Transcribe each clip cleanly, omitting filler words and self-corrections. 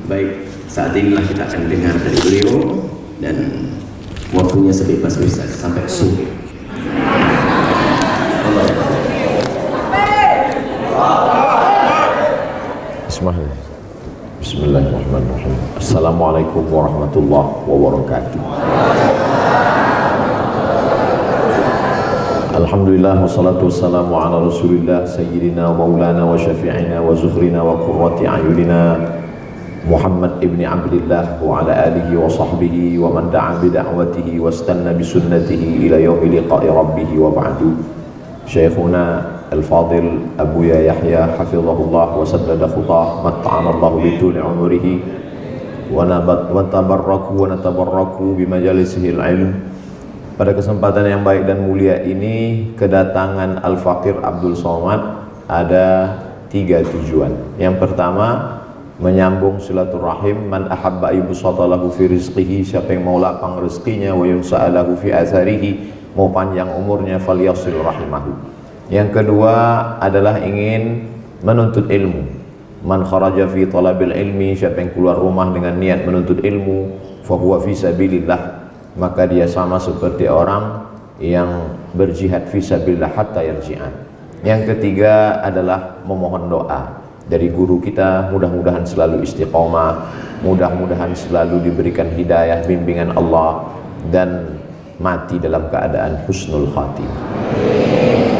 Baik, saat inilah kita akan dengar dari beliau dan waktunya sebebas-bebas sampai subuh. Bismillahirrahmanirrahim. Assalamualaikum warahmatullahi wabarakatuh. Alhamdulillah wassalatu wassalamu ala rasulillah sayyidina wa maulana wa syafi'ina wa zuhrina wa qurrati ayunina Muhammad ibn Abdillah wa ala alihi wa sahbihi wa man da'a bi da'watihi wa istanna bi sunnatihi ila yaumi liqa'i rabbih wa ba'du. Syekhuna Al-Fadil Abuya Yahya hafizahullah wa saddada khutah matta'ana Allah bi tuli umrihi wa natabarraku bi majalisihi al-ilm. Pada kesempatan yang baik dan mulia ini, kedatangan Al-Faqir Abdul Somad ada 3 tujuan. Yang pertama, menyambung silaturahim. Man ahabba yubsata lahu fi rizqihi, siapa yang mau lapang rezekinya, wa yunsa'alahu fi atharihi, mau panjang umurnya, falyasil rahimahu. Yang kedua adalah ingin menuntut ilmu. Man kharaja fi talabil ilmi, siapa yang keluar rumah dengan niat menuntut ilmu, fa huwa fi sabilillah, maka dia sama seperti orang yang berjihad fi sabilillah hatta yarji'an. Yang ketiga adalah memohon doa dari guru kita, mudah-mudahan selalu istiqomah, mudah-mudahan selalu diberikan hidayah, bimbingan Allah, dan mati dalam keadaan husnul khatimah.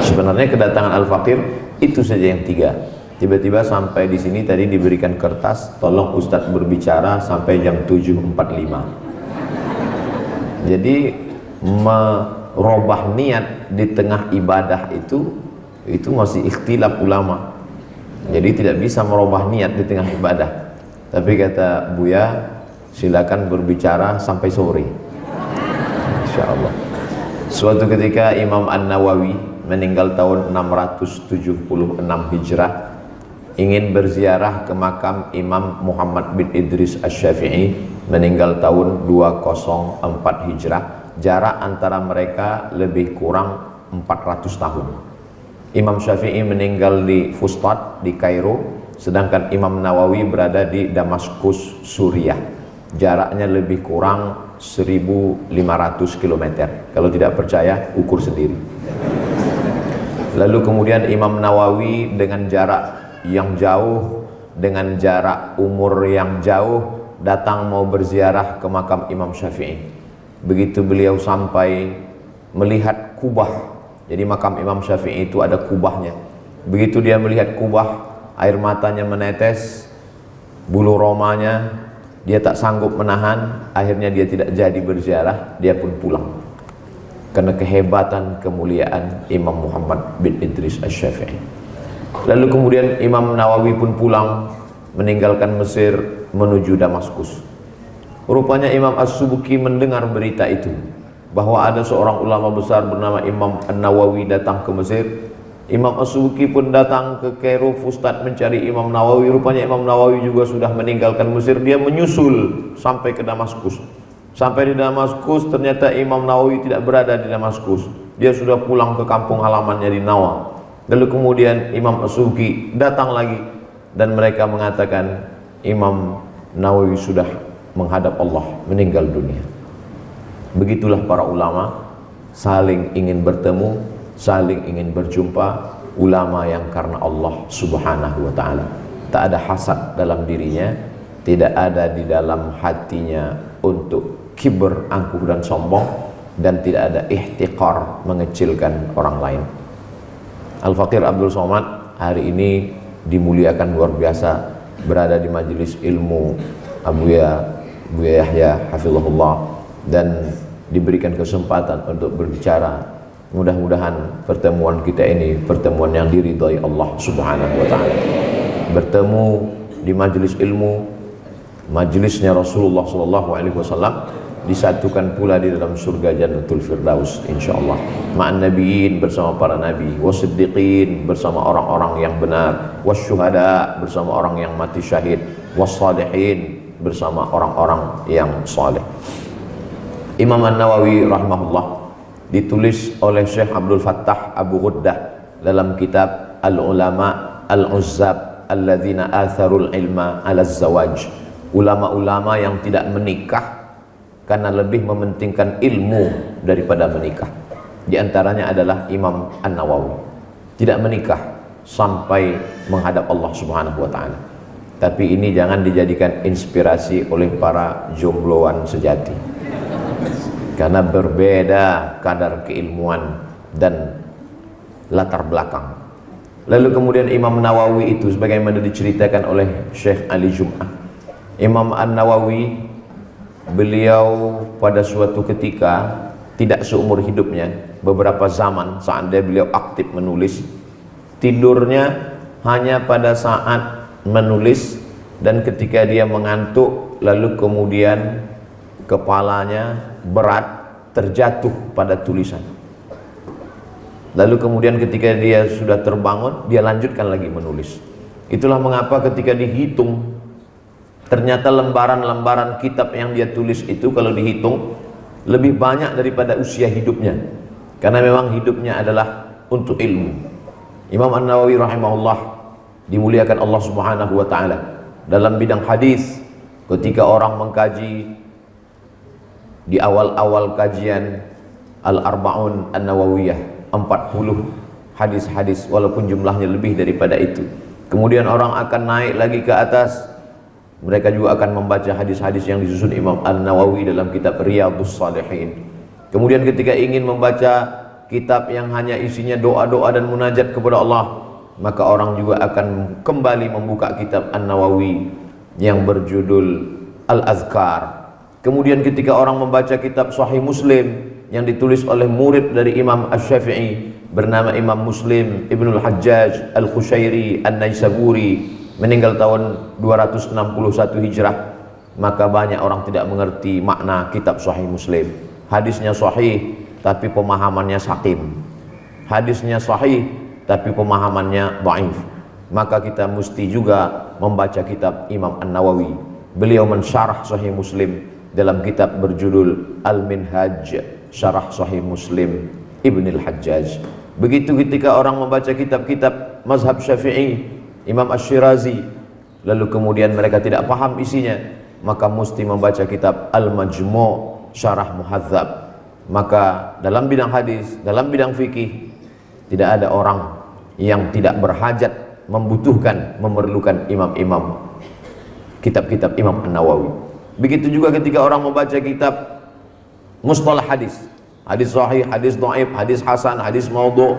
Sebenarnya kedatangan Al-Faqir itu saja yang 3. Tiba-tiba sampai di sini tadi diberikan kertas, tolong Ustadz berbicara sampai jam 7.45. Jadi merubah niat di tengah ibadah itu masih ikhtilaf ulama. Jadi tidak bisa merubah niat di tengah ibadah. Tapi kata Buya, silakan berbicara sampai sore. Insyaallah. Suatu ketika Imam An-Nawawi meninggal tahun 676 Hijrah, ingin berziarah ke makam Imam Muhammad bin Idris Asy-Syafi'i, meninggal tahun 204 Hijrah. Jarak antara mereka lebih kurang 400 tahun. Imam Syafi'i meninggal di Fustat di Kairo, sedangkan Imam Nawawi berada di Damaskus, Suriah. Jaraknya lebih kurang 1.500 km. Kalau tidak percaya, ukur sendiri. Lalu kemudian Imam Nawawi dengan jarak yang jauh, dengan jarak umur yang jauh, datang mau berziarah ke makam Imam Syafi'i. Begitu beliau sampai, melihat kubah. Jadi makam Imam Syafi'i itu ada kubahnya. Begitu dia melihat kubah, air matanya menetes, bulu romanya, dia tak sanggup menahan. Akhirnya dia tidak jadi berziarah, dia pun pulang. Karena kehebatan, kemuliaan Imam Muhammad bin Idris Asy-Syafi'i. Lalu kemudian Imam Nawawi pun pulang, meninggalkan Mesir menuju Damaskus. Rupanya Imam As-Subuki mendengar berita itu, bahwa ada seorang ulama besar bernama Imam An-Nawawi datang ke Mesir. Imam As-Subuki pun datang ke Kairo, Fustat, mencari Imam Nawawi. Rupanya Imam Nawawi juga sudah meninggalkan Mesir. Dia menyusul sampai ke Damaskus. Sampai di Damaskus, ternyata Imam Nawawi tidak berada di Damaskus. Dia sudah pulang ke kampung halamannya di Nawa. Lalu kemudian Imam As-Subuki datang lagi, dan mereka mengatakan Imam Nawawi sudah menghadap Allah, meninggal dunia. Begitulah para ulama saling ingin bertemu, saling ingin berjumpa. Ulama yang karena Allah Subhanahu wa ta'ala, tak ada hasad dalam dirinya, tidak ada di dalam hatinya untuk kibr, angkuh dan sombong, dan tidak ada ihtiqar, mengecilkan orang lain. Al-Faqir Abdul Somad hari ini dimuliakan luar biasa, berada di majelis ilmu Buya Yahya hafizahullah, dan diberikan kesempatan untuk berbicara. Mudah-mudahan pertemuan kita ini pertemuan yang diridhai Allah Subhanahu wa ta'ala. Bertemu di majelis ilmu, majelisnya Rasulullah SAW, disatukan pula di dalam surga Jannatul Firdaus insyaallah. Ma'an nabiyyin, bersama para nabi, wasiddiqin, bersama orang-orang yang benar, wasyuhada, bersama orang yang mati syahid, wassalihin, bersama orang-orang yang saleh. Imam An-Nawawi rahimahullah ditulis oleh Syekh Abdul Fattah Abu Ghuddah dalam kitab Al-Ulama Al-Uzzab Alladzina Atharul Ilma Ala Zawaj. ulama-ulama yang tidak menikah karena lebih mementingkan ilmu daripada menikah. Di antaranya adalah Imam An-Nawawi, tidak menikah sampai menghadap Allah Subhanahu wa taala. Tapi ini jangan dijadikan inspirasi oleh para jombloan sejati, karena berbeda kadar keilmuan dan latar belakang. Lalu kemudian Imam Nawawi itu sebagaimana diceritakan oleh Syekh Ali Jum'ah, Imam An-Nawawi, beliau pada suatu ketika, tidak seumur hidupnya, beberapa zaman saat beliau aktif menulis, tidurnya hanya pada saat menulis, dan ketika dia mengantuk lalu kemudian kepalanya berat terjatuh pada tulisan. Lalu kemudian ketika dia sudah terbangun, dia lanjutkan lagi menulis. Itulah mengapa ketika dihitung, ternyata lembaran-lembaran kitab yang dia tulis itu kalau dihitung lebih banyak daripada usia hidupnya, karena memang hidupnya adalah untuk ilmu. Imam An-Nawawi rahimahullah dimuliakan Allah Subhanahu wa taala dalam bidang hadis. Ketika orang mengkaji di awal-awal kajian Al-Arba'un An-Nawawiyah, 40 hadis-hadis, walaupun jumlahnya lebih daripada itu. Kemudian orang akan naik lagi ke atas, mereka juga akan membaca hadis-hadis yang disusun Imam An-Nawawi dalam kitab Riyadhus Shalihin. Kemudian ketika ingin membaca kitab yang hanya isinya doa-doa dan munajat kepada Allah, maka orang juga akan kembali membuka kitab An-Nawawi yang berjudul Al-Azkar. Kemudian ketika orang membaca kitab Sahih Muslim yang ditulis oleh murid dari Imam Asy-Syafi'i bernama Imam Muslim Ibnul Hajjaj Al-Qushairi An-Naisaburi, meninggal tahun 261 Hijrah, maka banyak orang tidak mengerti makna kitab Sahih Muslim. Hadisnya sahih tapi pemahamannya sakim, hadisnya sahih tapi pemahamannya dhaif. Maka kita mesti juga membaca kitab Imam An-Nawawi. Beliau mensyarah Sahih Muslim dalam kitab berjudul Al-Minhaj Syarah Sahih Muslim Ibnul Hajjaj. Begitu ketika orang membaca kitab-kitab mazhab Syafi'i, Imam Asy-Syirazi, lalu kemudian mereka tidak paham isinya, maka mesti membaca kitab Al-Majmu' Syarah Muhadzab. Maka dalam bidang hadis, dalam bidang fikih, tidak ada orang yang tidak berhajat, membutuhkan, memerlukan imam-imam kitab-kitab Imam An-Nawawi. Begitu juga ketika orang membaca kitab mustalah hadis, hadis sahih, hadis dhaif, hadis hasan, hadis maudhu',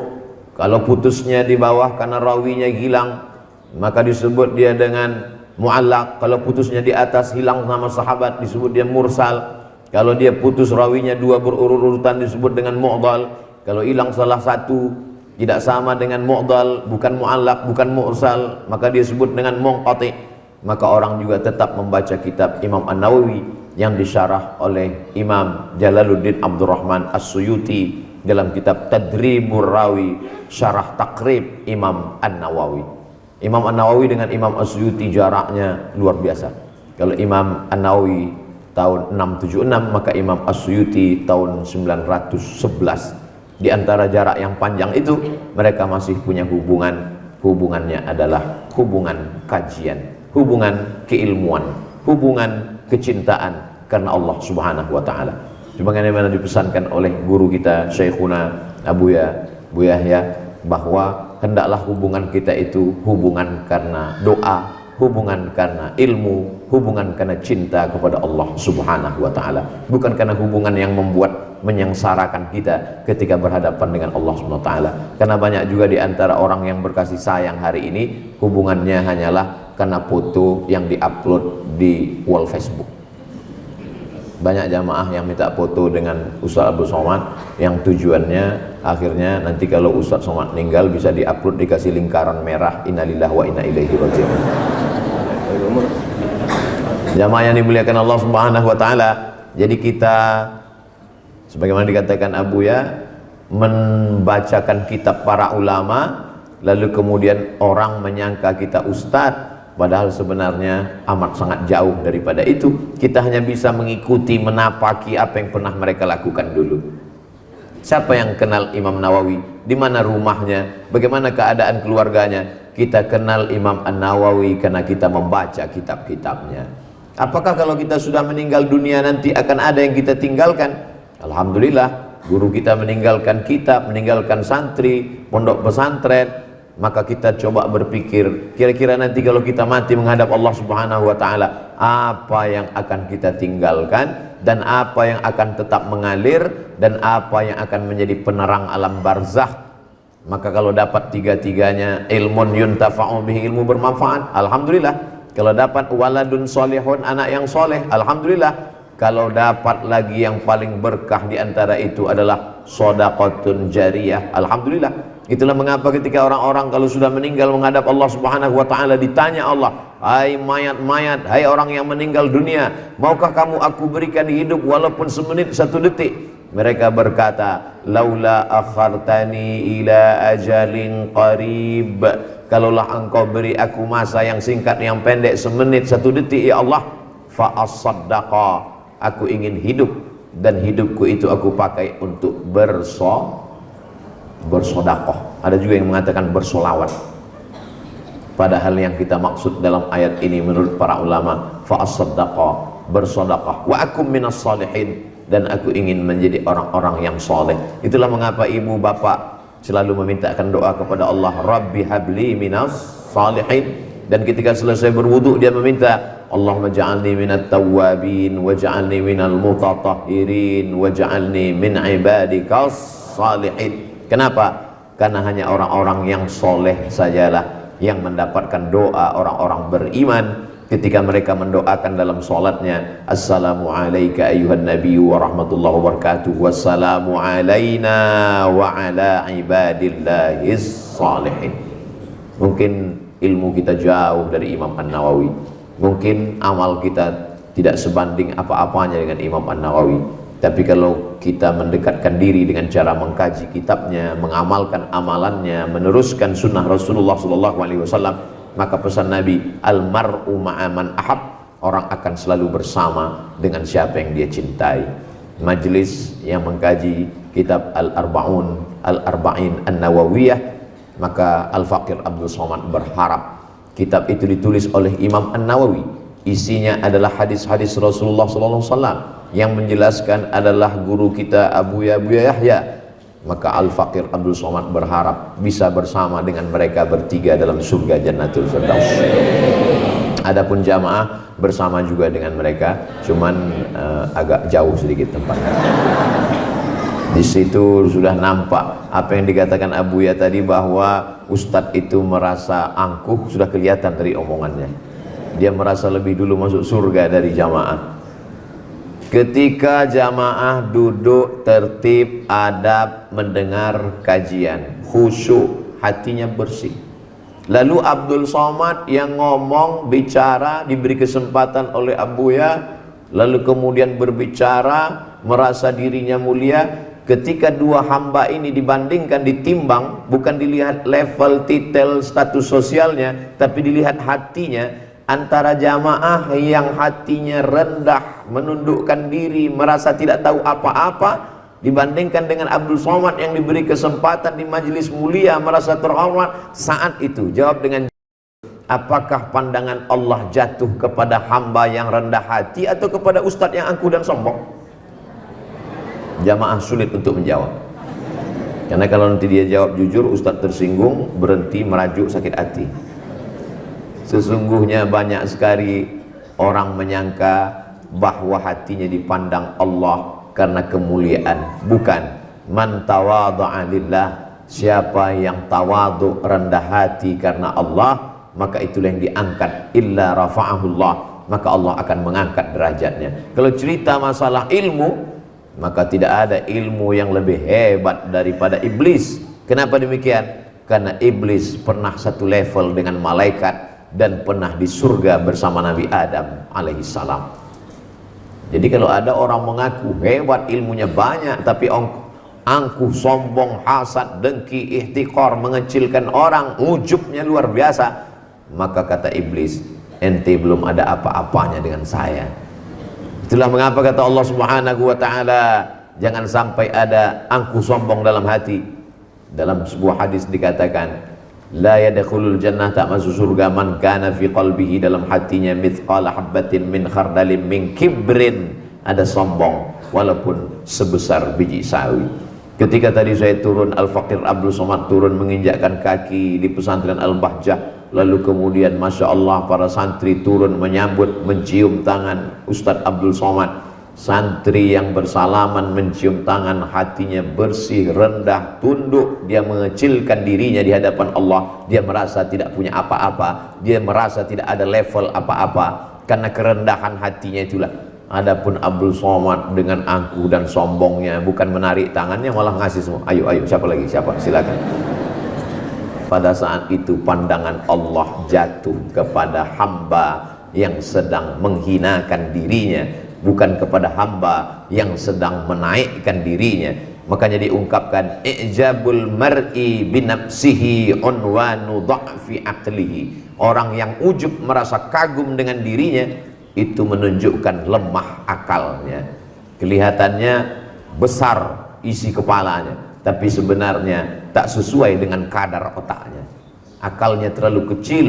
kalau putusnya di bawah karena rawinya hilang, maka disebut dia dengan mu'allaq. Kalau putusnya di atas hilang nama sahabat, disebut dia mursal. Kalau dia putus rawinya dua berurut-urutan, disebut dengan mu'dal. Kalau hilang salah satu, tidak sama dengan mu'dal, bukan mu'allaq, bukan mursal, maka dia sebut dengan munqati. Maka orang juga tetap membaca kitab Imam An-Nawawi yang disyarah oleh Imam Jalaluddin Abdurrahman As-Suyuti dalam kitab Tadribur Rawi Syarah Taqrib Imam An-Nawawi. Imam An-Nawawi dengan Imam As-Suyuti jaraknya luar biasa. Kalau Imam An-Nawawi tahun 676, maka Imam As-Suyuti tahun 911. Di antara jarak yang panjang itu, mereka masih punya hubungan. Hubungannya adalah hubungan kajian, hubungan keilmuan, hubungan kecintaan karena Allah Subhanahu wa taala. Sebagaimana dipesankan oleh guru kita Syekhuna Abu Yahya, bahwa hendaklah hubungan kita itu hubungan karena doa, hubungan karena ilmu, hubungan karena cinta kepada Allah Subhanahu wa taala, bukan karena hubungan yang membuat menyengsarakan kita ketika berhadapan dengan Allah Subhanahu wa taala. Karena banyak juga di antara orang yang berkasih sayang hari ini, hubungannya hanyalah karena foto yang diupload di wall Facebook. Banyak jamaah yang minta foto dengan Ustaz Abdul Somad, yang tujuannya akhirnya nanti kalau Ustaz Somad meninggal bisa diupload, dikasih lingkaran merah innalillahi wa inna ilaihi raji'un. Jamaah yang dimuliakan Allah Subhanahu wa taala, jadi kita sebagaimana dikatakan Abu ya, membacakan kitab para ulama, lalu kemudian orang menyangka kita ustadz, padahal sebenarnya amat sangat jauh daripada itu. Kita hanya bisa mengikuti, menapaki apa yang pernah mereka lakukan dulu. Siapa yang kenal Imam Nawawi? Di mana rumahnya? Bagaimana keadaan keluarganya? Kita kenal Imam An-Nawawi karena kita membaca kitab-kitabnya. Apakah kalau kita sudah meninggal dunia nanti akan ada yang kita tinggalkan? Alhamdulillah, guru kita meninggalkan kitab, meninggalkan santri, pondok pesantren. Maka kita coba berpikir, kira-kira nanti kalau kita mati menghadap Allah Subhanahu wa Ta'ala, apa yang akan kita tinggalkan, dan apa yang akan tetap mengalir, dan apa yang akan menjadi penerang alam barzakh. Maka kalau dapat tiga-tiganya, ilmun yuntafa'u bihi, ilmu bermanfaat, alhamdulillah. Kalau dapat waladun solehun, anak yang soleh, alhamdulillah. Kalau dapat lagi yang paling berkah di antara itu adalah shadaqatun jariyah, alhamdulillah. Itulah mengapa ketika orang-orang kalau sudah meninggal menghadap Allah Subhanahu wa Ta'ala, ditanya Allah, hai mayat-mayat, hai orang yang meninggal dunia, maukah kamu aku berikan hidup walaupun semenit, satu detik? Mereka berkata, laula akhartani ila ajalin qarib, kalaulah engkau beri aku masa yang singkat, yang pendek, semenit, satu detik ya Allah, fa as-saddaqa, aku ingin hidup, dan hidupku itu aku pakai untuk bersodakoh. Ada juga yang mengatakan bersolawat. Padahal yang kita maksud dalam ayat ini menurut para ulama, fa as-saddaqa, bersodakoh, wa akum minas salihin, dan aku ingin menjadi orang-orang yang soleh. Itulah mengapa ibu bapak selalu memintakan doa kepada Allah, Rabbi habli minas salihin. Dan ketika selesai berwudu dia meminta, Allahumma ja'alni minat tawwabin waj'alni minal mutatahhirin waj'alni min ibadikas salihin. Kenapa? Karena hanya orang-orang yang soleh sajalah yang mendapatkan doa orang-orang beriman ketika mereka mendoakan dalam sholatnya, assalamu alayka ayyuhan nabiyyu wa rahmatullahi wa barakatuh, wassalamu alayna wa ala ibadillahis salihin. Mungkin ilmu kita jauh dari Imam An-Nawawi, mungkin amal kita tidak sebanding apa-apanya dengan Imam An-Nawawi. Tapi kalau kita mendekatkan diri dengan cara mengkaji kitabnya, mengamalkan amalannya, meneruskan sunnah Rasulullah SAW, maka pesan Nabi, almar'u ma'aman ahab, orang akan selalu bersama dengan siapa yang dia cintai. Majelis yang mengkaji kitab Al-Arba'in An-Nawawiyah, maka Al-Faqir Abdul Somad berharap kitab itu ditulis oleh Imam An-Nawawi. Isinya adalah hadis-hadis Rasulullah SAW, yang menjelaskan adalah guru kita Abu Yahya. Maka Al-Faqir Abdul Somad berharap bisa bersama dengan mereka bertiga dalam surga Jannatul Firdaus. Adapun jamaah bersama juga dengan mereka, cuman agak jauh sedikit tempatnya. Di situ sudah nampak apa yang dikatakan Abu Ya tadi, bahwa Ustadz itu merasa angkuh, sudah kelihatan dari omongannya. Dia merasa lebih dulu masuk surga dari jamaah. Ketika jamaah duduk tertib, adab, mendengar kajian, khusyuk, hatinya bersih. Lalu Abdul Somad yang ngomong, bicara, diberi kesempatan oleh Abu Ya, lalu kemudian berbicara, merasa dirinya mulia. Ketika dua hamba ini dibandingkan, ditimbang, bukan dilihat level, titel, status sosialnya, tapi dilihat hatinya. Antara jamaah yang hatinya rendah, menundukkan diri, merasa tidak tahu apa-apa, dibandingkan dengan Abdul Somad yang diberi kesempatan di majelis mulia, merasa terhormat. Saat itu jawab dengan, apakah pandangan Allah jatuh kepada hamba yang rendah hati atau kepada ustadz yang angkuh dan sombong? Jamaah sulit untuk menjawab, karena kalau nanti dia jawab jujur, ustadz tersinggung, berhenti, merajuk, sakit hati. Sesungguhnya banyak sekali orang menyangka bahwa hatinya dipandang Allah karena kemuliaan. Bukan. Man tawadha'a lillah, siapa yang tawadhu, rendah hati karena Allah, maka itulah yang diangkat. Illa rafa'ahullah, maka Allah akan mengangkat derajatnya. Kalau cerita masalah ilmu, maka tidak ada ilmu yang lebih hebat daripada iblis. Kenapa demikian? Karena iblis pernah satu level dengan malaikat dan pernah di surga bersama Nabi Adam alaihissalam. Jadi kalau ada orang mengaku hebat, ilmunya banyak, tapi angkuh, sombong, hasad, dengki, ihtiqar, mengecilkan orang, ujubnya luar biasa, maka kata iblis, ente belum ada apa-apanya dengan saya. Itulah mengapa kata Allah Subhanahu wa ta'ala, jangan sampai ada angkuh sombong dalam hati. Dalam sebuah hadis dikatakan, La yadkhulul jannah, tak masuk surga, man kana fi qalbihi, dalam hatinya mithqala habbatin min khardalin min kibrin, ada sombong walaupun sebesar biji sawi. Ketika tadi saya turun, Al-Faqir Abdul Somad turun menginjakkan kaki di pesantren Al-Bahjah, lalu kemudian Masya Allah para santri turun menyambut, mencium tangan Ustadz Abdul Somad. Santri yang bersalaman mencium tangan, hatinya bersih, rendah, tunduk, dia mengecilkan dirinya di hadapan Allah. Dia merasa tidak punya apa-apa, dia merasa tidak ada level apa-apa karena kerendahan hatinya itulah. Adapun Abdul Somad dengan angkuh dan sombongnya, bukan menarik tangannya, malah ngasih semua. Ayo, ayo, siapa lagi? Siapa? Silakan. Pada saat itu pandangan Allah jatuh kepada hamba yang sedang menghinakan dirinya, bukan kepada hamba yang sedang menaikkan dirinya. Makanya diungkapkan, i'jabul mar'i binafsihi unwanu dha'fi aqlihi. Orang yang ujub merasa kagum dengan dirinya, itu menunjukkan lemah akalnya. Kelihatannya besar isi kepalanya, tapi sebenarnya tak sesuai dengan kadar otaknya. Akalnya terlalu kecil,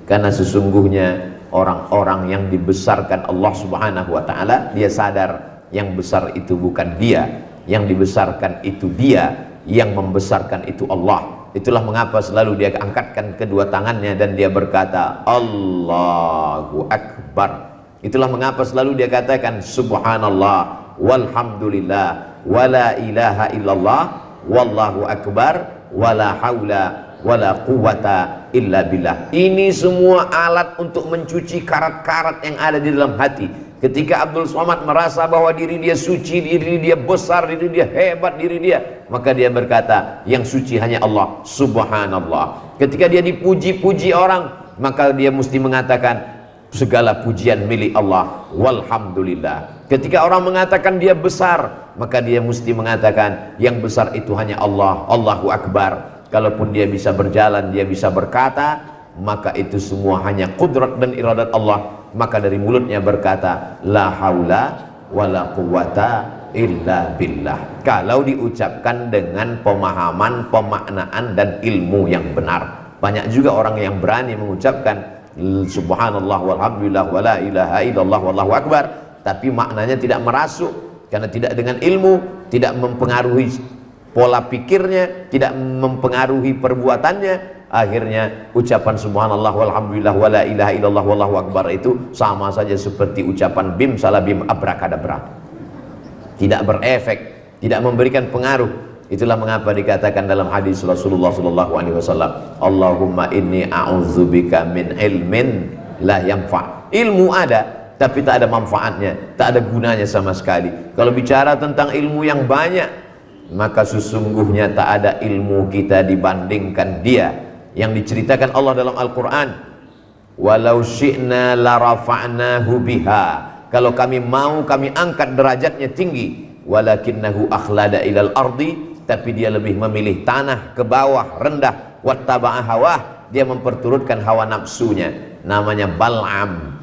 karena sesungguhnya orang-orang yang dibesarkan Allah Subhanahu wa ta'ala, dia sadar yang besar itu bukan dia, yang dibesarkan itu dia, yang membesarkan itu Allah. Itulah mengapa selalu dia angkatkan kedua tangannya dan dia berkata Allahu Akbar. Itulah mengapa selalu dia katakan subhanallah walhamdulillah wala ilaha illallah wallahu akbar wala haula wala quwata illa billah. Ini semua alat untuk mencuci karat-karat yang ada di dalam hati. Ketika Abdul Somad merasa bahwa diri dia suci, diri dia besar, diri dia hebat, diri dia, maka dia berkata yang suci hanya Allah, subhanallah. Ketika dia dipuji-puji orang, maka dia mesti mengatakan segala pujian milik Allah, walhamdulillah. Ketika orang mengatakan dia besar, maka dia mesti mengatakan yang besar itu hanya Allah, Allahu Akbar. Kalaupun dia bisa berjalan, dia bisa berkata, maka itu semua hanya kudrat dan iradat Allah. Maka dari mulutnya berkata la haula wala quwata illa billah. Kalau diucapkan dengan pemahaman, pemaknaan dan ilmu yang benar. Banyak juga orang yang berani mengucapkan subhanallah walhamdulillah wala ilaha illallah wallahu akbar, tapi maknanya tidak merasuk karena tidak dengan ilmu, tidak mempengaruhi pola pikirnya, tidak mempengaruhi perbuatannya. Akhirnya ucapan subhanallah walhamdulillah wala ilaha illallah wallahu akbar itu sama saja seperti ucapan bim salah bim abrakadabra, tidak berefek, tidak memberikan pengaruh. Itulah mengapa dikatakan dalam hadis Rasulullah SAW, Allahumma inni a'udzubika min ilmin la yanfa'. Ilmu ada tapi tak ada manfaatnya, tak ada gunanya sama sekali. Kalau bicara tentang ilmu yang banyak, maka sesungguhnya tak ada ilmu kita dibandingkan dia yang diceritakan Allah dalam Al-Quran. Walau syi'na la rafa'nahu biha, kalau kami mau kami angkat derajatnya tinggi. Walakinnahu akhlada ilal ardi, tapi dia lebih memilih tanah ke bawah rendah. Wattaba'a hawah, dia memperturutkan hawa nafsunya, namanya Bal'am.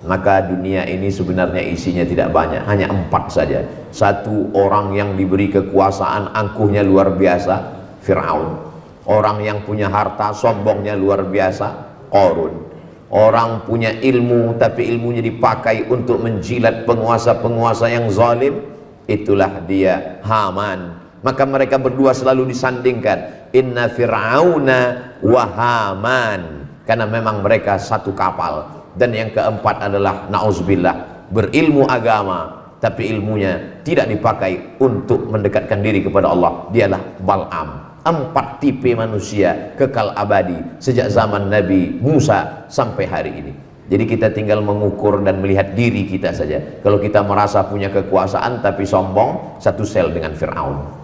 Maka dunia ini sebenarnya isinya tidak banyak, hanya 4 saja. Satu, orang yang diberi kekuasaan angkuhnya luar biasa, Fir'aun. Orang yang punya harta sombongnya luar biasa, Qarun. Orang punya ilmu tapi ilmunya dipakai untuk menjilat penguasa-penguasa yang zalim, itulah dia, Haman. Maka mereka berdua selalu disandingkan, inna fir'auna wa Haman, karena memang mereka satu kapal. Dan yang keempat adalah na'udzubillah, berilmu agama tapi ilmunya tidak dipakai untuk mendekatkan diri kepada Allah, dialah Bal'am. 4 tipe manusia kekal abadi sejak zaman Nabi Musa sampai hari ini. Jadi kita tinggal mengukur dan melihat diri kita saja. Kalau kita merasa punya kekuasaan tapi sombong, satu sel dengan Fir'aun.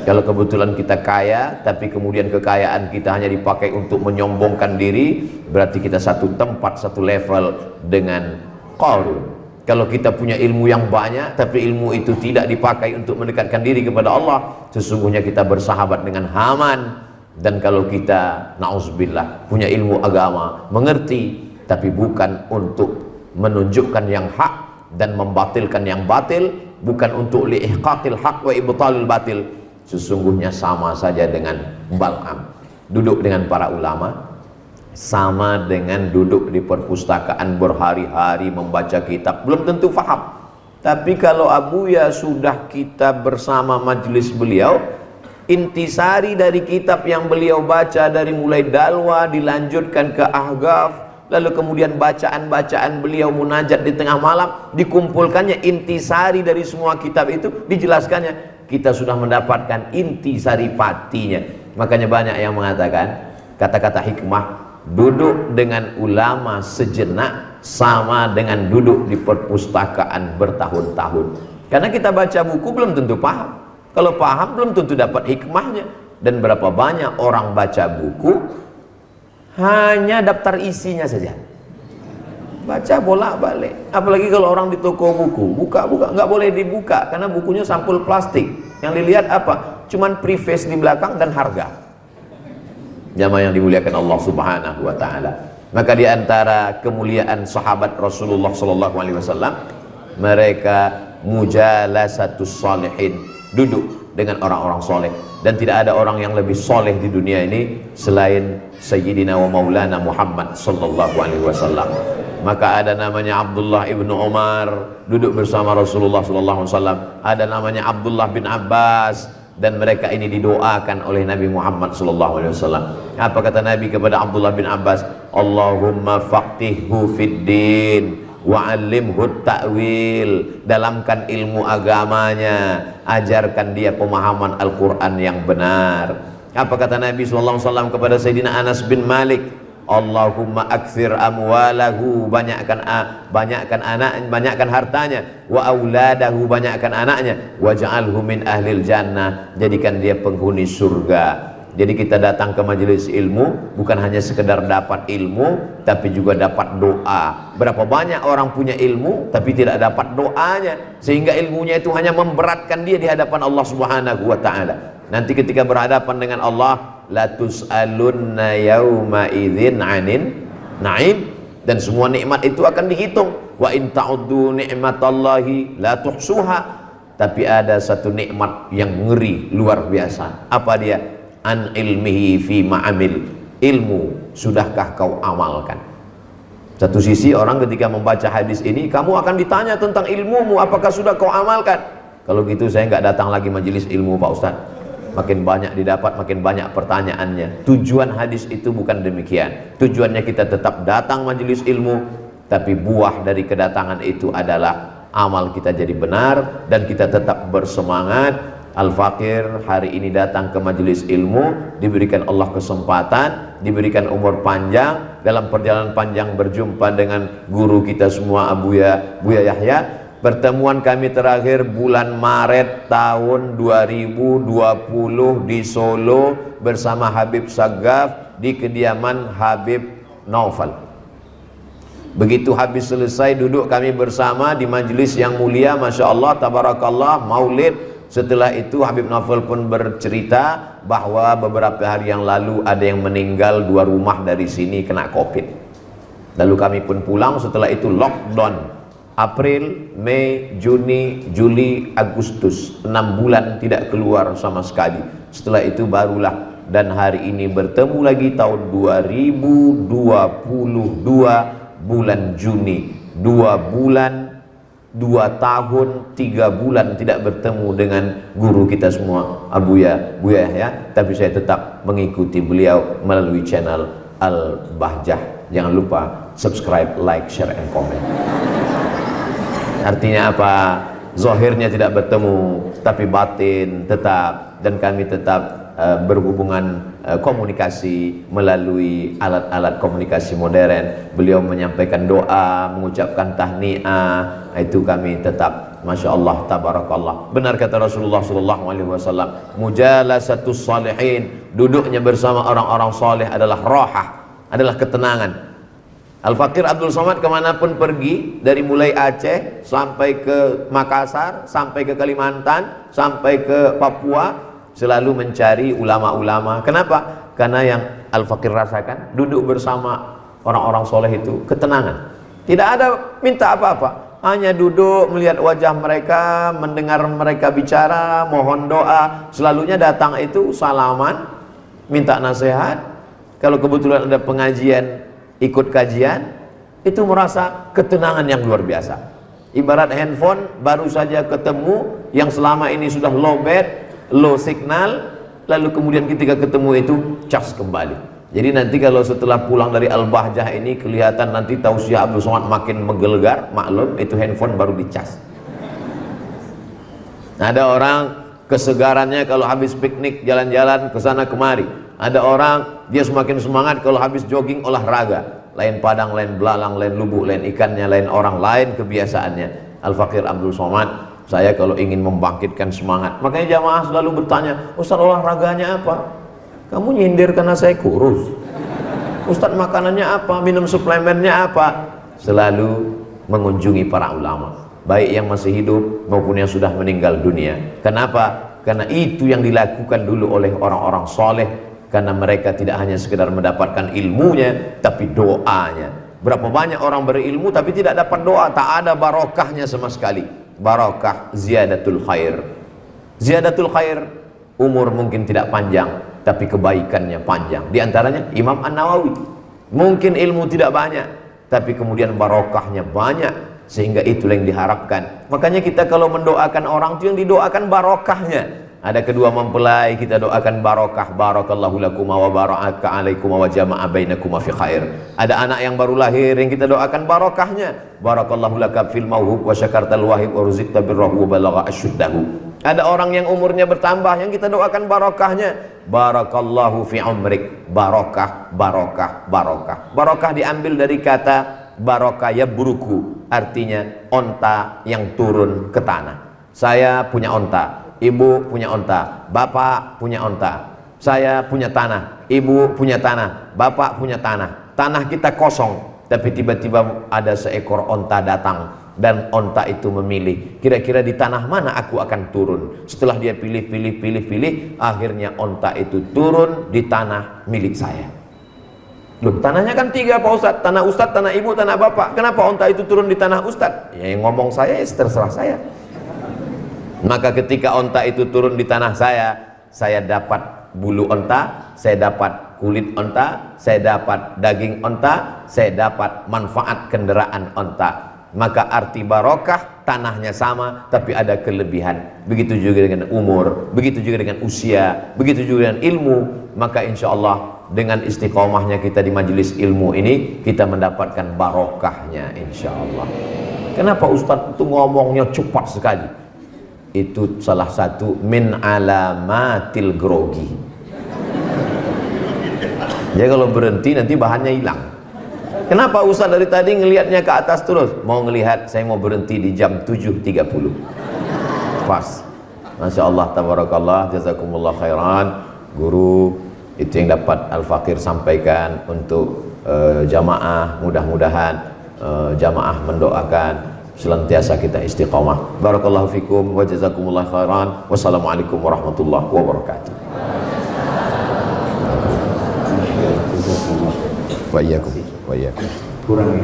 Kalau kebetulan kita kaya tapi kemudian kekayaan kita hanya dipakai untuk menyombongkan diri, berarti kita satu tempat, satu level dengan Qarun. Kalau kita punya ilmu yang banyak tapi ilmu itu tidak dipakai untuk mendekatkan diri kepada Allah, sesungguhnya kita bersahabat dengan Haman. Dan kalau kita na'udzubillah punya ilmu agama, mengerti tapi bukan untuk menunjukkan yang hak dan membatilkan yang batil, bukan untuk li'ihqaqil haq wa ibtalil batil, sesungguhnya sama saja dengan Bal'am. duduk dengan para ulama sama dengan duduk di perpustakaan berhari-hari membaca kitab. Belum tentu faham. Tapi kalau Abuya sudah kita bersama majelis beliau, intisari dari kitab yang beliau baca dari mulai Dalwa dilanjutkan ke Ahqaf, lalu kemudian bacaan-bacaan beliau munajat di tengah malam, dikumpulkannya intisari dari semua kitab itu, dijelaskannya, kita sudah mendapatkan intisari patinya. Makanya banyak yang mengatakan kata-kata hikmah, duduk dengan ulama sejenak sama dengan duduk di perpustakaan bertahun-tahun. Karena kita baca buku belum tentu paham, kalau paham belum tentu dapat hikmahnya. Dan berapa banyak orang baca buku hanya daftar isinya saja, baca bolak-balik. Apalagi kalau orang di toko buku, buka-buka, nggak boleh dibuka karena bukunya sampul plastik. Yang dilihat apa? Cuman preface di belakang dan harga. Jamaah yang dimuliakan Allah Subhanahu wa taala. Maka di antara kemuliaan sahabat Rasulullah sallallahu alaihi wasallam, mereka mujalasatus salihin, duduk dengan orang-orang soleh. Dan tidak ada orang yang lebih soleh di dunia ini selain Sayyidina wa Maulana Muhammad sallallahu alaihi wasallam. Maka ada namanya Abdullah ibnu Umar, duduk bersama Rasulullah sallallahu alaihi wasallam. Ada namanya Abdullah bin Abbas, dan mereka ini didoakan oleh Nabi Muhammad sallallahu alaihi wasallam. Apa kata Nabi kepada Abdullah bin Abbas? Allahumma faqihhu fid din wa 'allimhu ta'wil. Dalamkan ilmu agamanya, ajarkan dia pemahaman Al-Qur'an yang benar. Apa kata Nabi sallallahu alaihi wasallam kepada Sayyidina Anas bin Malik? Allahumma aktsir amwalahu, banyakkan anak, banyakkan hartanya, wa auladahu, banyakkan anaknya, waj'alhu min ahlil jannah, jadikan dia penghuni surga. Jadi kita datang ke majelis ilmu bukan hanya sekedar dapat ilmu, tapi juga dapat doa. Berapa banyak orang punya ilmu tapi tidak dapat doanya, sehingga ilmunya itu hanya memberatkan dia di hadapan Allah Subhanahu wa taala. Nanti ketika berhadapan dengan Allah, la tus'alunna yauma idzin 'anin na'im, dan semua nikmat itu akan dihitung. Wa in ta'uddu ni'matallahi la tuhsuha. Tapi ada satu nikmat yang ngeri luar biasa. Apa dia? An ilmihi fi ma'amil. Ilmu sudahkah kau amalkan? Satu sisi orang ketika membaca hadis ini, kamu akan ditanya tentang ilmumu, apakah sudah kau amalkan? Kalau gitu saya nggak datang lagi majelis ilmu, Pak Ustaz. Makin banyak didapat, makin banyak pertanyaannya. Tujuan hadis itu bukan demikian. Tujuannya kita tetap datang majelis ilmu, tapi buah dari kedatangan itu adalah amal kita jadi benar dan kita tetap bersemangat. Al-Fakir hari ini datang ke majelis ilmu, diberikan Allah kesempatan, diberikan umur panjang, dalam perjalanan panjang berjumpa dengan guru kita semua, Buya Yahya. Pertemuan kami terakhir bulan Maret tahun 2020 di Solo bersama Habib Sagaf di kediaman Habib Naufal. Begitu habis selesai duduk kami bersama di majelis yang mulia, Masya Allah, Tabarakallah, Maulid. Setelah itu Habib Naufal pun bercerita bahwa beberapa hari yang lalu ada yang meninggal 2 rumah dari sini kena COVID. Lalu kami pun pulang. Setelah itu lockdown. April, Mei, Juni, Juli, Agustus, 6 bulan tidak keluar sama sekali. Setelah itu barulah, dan hari ini bertemu lagi tahun 2022 bulan Juni. 2 bulan, 2 tahun, 3 bulan tidak bertemu dengan guru kita semua, Buya ya. Tapi saya tetap mengikuti beliau melalui channel Al-Bahjah. Jangan lupa subscribe, like, share, and comment. Artinya apa? Zahirnya tidak bertemu, tapi batin tetap, dan kami tetap berhubungan komunikasi melalui alat-alat komunikasi modern. Beliau menyampaikan doa, mengucapkan tahniah, itu kami tetap, Masya Allah, Tabarakallah. Benar kata Rasulullah SAW, mujalasatus salihin, duduknya bersama orang-orang soleh adalah rohah, adalah ketenangan. Al-Fakir Abdul Somad kemanapun pergi, dari mulai Aceh sampai ke Makassar, sampai ke Kalimantan, sampai ke Papua, selalu mencari ulama-ulama. Kenapa? Karena yang Al-Fakir rasakan, duduk bersama orang-orang soleh itu ketenangan. Tidak ada minta apa-apa, hanya duduk melihat wajah mereka, mendengar mereka bicara, mohon doa. Selalunya datang itu salaman, minta nasihat. Kalau kebetulan ada pengajian, ikut kajian, itu merasa ketenangan yang luar biasa. Ibarat handphone baru saja ketemu yang selama ini sudah low bat, low signal, lalu kemudian ketika ketemu itu cas kembali. Jadi nanti kalau setelah pulang dari Al-Bahjah ini kelihatan nanti tausiah Abdul Somad makin menggelegar, maklum itu handphone baru dicas. Ada orang kesegarannya kalau habis piknik jalan-jalan ke sana kemari. Ada orang dia semakin semangat kalau habis jogging olahraga. Lain padang, lain belalang, lain lubuk, lain ikannya, lain orang, lain kebiasaannya. Al-Fakir Abdul Somad, saya kalau ingin membangkitkan semangat, makanya jamaah selalu bertanya, Ustaz olahraganya apa? Kamu nyindir karena saya kurus. Ustaz makanannya apa? Minum suplemennya apa? Selalu mengunjungi para ulama, baik yang masih hidup maupun yang sudah meninggal dunia. Kenapa? Karena itu yang dilakukan dulu oleh orang-orang soleh. Karena mereka tidak hanya sekedar mendapatkan ilmunya, tapi doanya. Berapa banyak orang berilmu tapi tidak dapat doa, tak ada barokahnya sama sekali. Barokah ziyadatul khair. Ziyadatul khair, umur mungkin tidak panjang, tapi kebaikannya panjang. Di antaranya Imam An-Nawawi. Mungkin ilmu tidak banyak, tapi kemudian barokahnya banyak, sehingga itulah yang diharapkan. Makanya kita kalau mendoakan orang itu yang didoakan barokahnya. Ada kedua mempelai kita doakan barokah, barakallahu lakuma wa baraka alaikuma wa jama'a bainakuma fi khair. Ada anak yang baru lahir yang kita doakan barokahnya, barakallahu laka fil mauhub wa syakartal wahib wa ruzikta birrahu wa balagha asyuddahu. Ada orang yang umurnya bertambah yang kita doakan barokahnya, barakallahu fi umrik, barokah, barokah, barokah. Barokah diambil dari kata barokah yabruku, artinya onta yang turun ke tanah. Saya punya onta, ibu punya onta, bapak punya onta, saya punya tanah, ibu punya tanah, bapak punya tanah. Tanah kita kosong, tapi tiba-tiba ada seekor onta datang dan onta itu memilih, kira-kira di tanah mana aku akan turun. Setelah dia pilih, akhirnya onta itu turun di tanah milik saya. Loh, tanahnya kan 3 Pak Ustadz, tanah Ustadz, tanah ibu, tanah bapak. Kenapa onta itu turun di tanah Ustadz? Ya yang ngomong saya ya terserah saya. Maka ketika onta itu turun di tanah saya dapat bulu onta, saya dapat kulit onta, saya dapat daging onta, saya dapat manfaat kendaraan onta. Maka arti barokah, tanahnya sama tapi ada kelebihan. Begitu juga dengan umur, begitu juga dengan usia, begitu juga dengan ilmu. Maka insya Allah dengan istiqomahnya kita di majelis ilmu ini, kita mendapatkan barokahnya insya Allah. Kenapa Ustadz itu ngomongnya cepat sekali? Itu salah satu min alamatil grogi. Jadi kalau berhenti nanti bahannya hilang. Kenapa Ustaz dari tadi ngelihatnya ke atas terus? Mau ngelihat, saya mau berhenti di jam 7.30. Pas. Masya Allah, tabarakallah, jazakumullah khairan. Guru, itu yang dapat Al-Fakir sampaikan untuk jamaah. Mudah-mudahan jamaah mendoakan senantiasa kita istiqamah. Barakallahu fikum wa jazakumullah khairan. Wassalamualaikum warahmatullahi wabarakatuh. Wa iyyakum. Wa iyyakum. Kurang ya?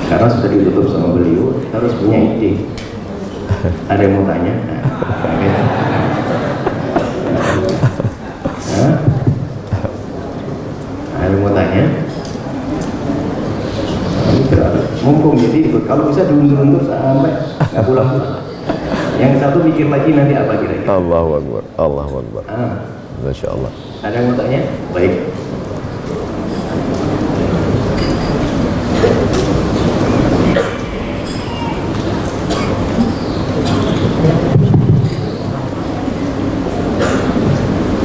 Karena sudah ditutup sama beliau, harus punya ide. Ada yang mau tanya? Ada yang mau tanya? Mumpung jadi kalau bisa diundur-undur sampai nggak pulang-pulang. Yang satu mikir lagi nanti apa kira-kira? Allahu Akbar, Allahu Akbar. Masya Allah. Ada yang mau tanya? Baik.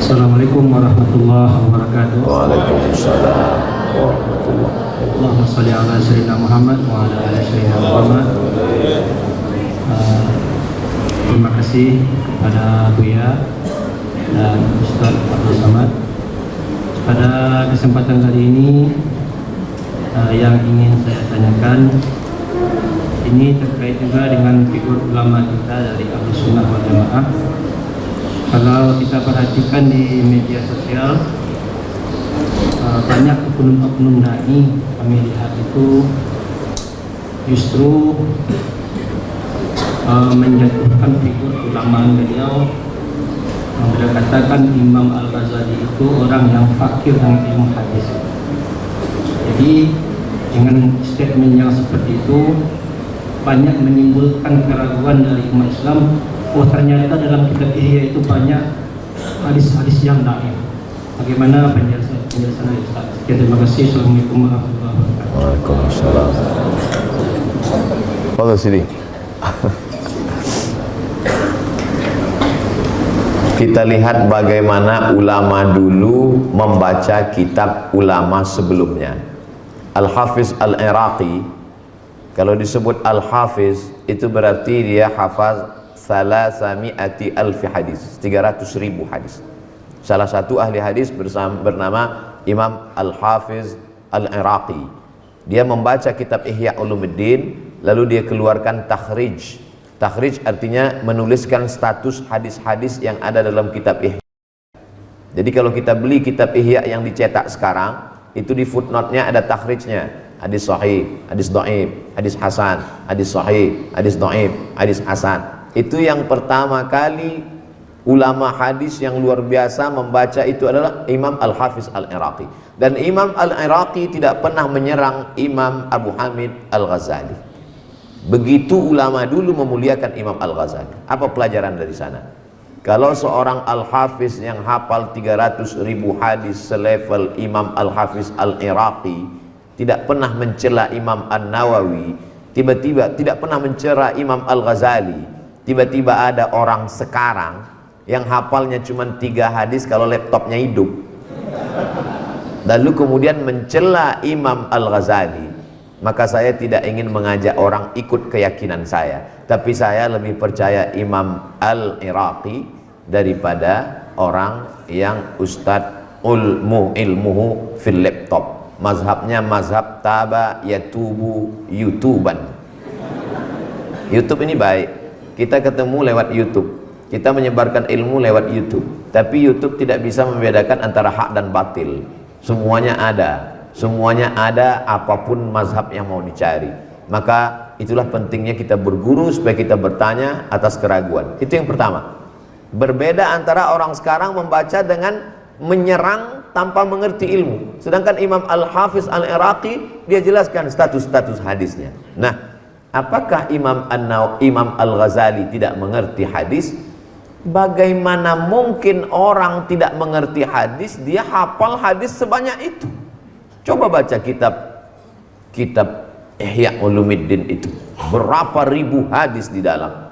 Assalamualaikum warahmatullahi wabarakatuh. Waalaikumsalam warahmatullahi wabarakatuh. Allahumma shalli ala sayyidina Muhammad wa ala ali sayyidina Muhammad. Terima kasih kepada Buya dan Ustaz Abdul Somad. Pada kesempatan kali ini yang ingin saya tanyakan ini terkait juga dengan figur ulama kita dari Ahlus Sunnah wal Jamaah. Kalau kita perhatikan di media sosial, banyak oknum-oknum dai kami lihat itu justru menjatuhkan figur ulama beliau. Beliau katakan Imam Al-Ghazali itu orang yang fakir dengan ilmu hadis. Jadi dengan statement yang seperti itu banyak menimbulkan keraguan dari umat Islam. Oh, ternyata dalam kitab Ihya itu banyak hadis-hadis yang dhaif. Bagaimana penjelasan Ustaz? Terima kasih. Assalamualaikum warahmatullahi wabarakatuh. Waalaikumsalam. Pada sini. Kita lihat bagaimana ulama dulu membaca kitab ulama sebelumnya. Al-Hafiz Al-Iraqi, kalau disebut Al-Hafiz itu berarti dia hafaz 300,000 hadis, 300,000 hadis. Salah satu ahli hadis bernama Imam Al-Hafiz Al-Iraqi. Dia membaca kitab Ihya Ulumuddin, lalu dia keluarkan takhrij. Takhrij artinya menuliskan status hadis-hadis yang ada dalam kitab Ihya. Jadi kalau kita beli kitab Ihya yang dicetak sekarang, itu di footnote-nya ada takhrijnya. Hadis sahih, hadis dhaif, hadis hasan, hadis sahih, hadis dhaif, hadis hasan. Itu yang pertama kali ulama hadis yang luar biasa membaca itu adalah Imam Al-Hafiz Al-Iraqi. Dan Imam Al-Iraqi tidak pernah menyerang Imam Abu Hamid Al-Ghazali. Begitu ulama dulu memuliakan Imam Al-Ghazali. Apa pelajaran dari sana? Kalau seorang Al-Hafiz yang hafal 300,000 hadis selevel Imam Al-Hafiz Al-Iraqi tidak pernah mencela Imam An-Nawawi, tiba-tiba tidak pernah mencela Imam Al-Ghazali, tiba-tiba ada orang sekarang yang hafalnya cuma 3 hadis kalau laptopnya hidup, lalu kemudian mencela Imam Al-Ghazali, maka saya tidak ingin mengajak orang ikut keyakinan saya, tapi saya lebih percaya Imam Al-Iraqi daripada orang yang ustadz ilmuhu fil laptop. Mazhabnya mazhab taba yatubu youtuban. YouTube ini baik, kita ketemu lewat YouTube, kita menyebarkan ilmu lewat YouTube, tapi YouTube tidak bisa membedakan antara hak dan batil. Semuanya ada, apapun mazhab yang mau dicari. Maka itulah pentingnya kita berguru supaya kita bertanya atas keraguan. Itu yang pertama. Berbeda antara orang sekarang membaca dengan menyerang tanpa mengerti ilmu. Sedangkan Imam Al-Hafiz Al-Iraqi dia jelaskan status-status hadisnya. Nah, apakah Imam Al-Ghazali tidak mengerti hadis? Bagaimana mungkin orang tidak mengerti hadis, dia hafal hadis sebanyak itu? Coba baca kitab Ihya Ulumuddin itu, berapa ribu hadis di dalam.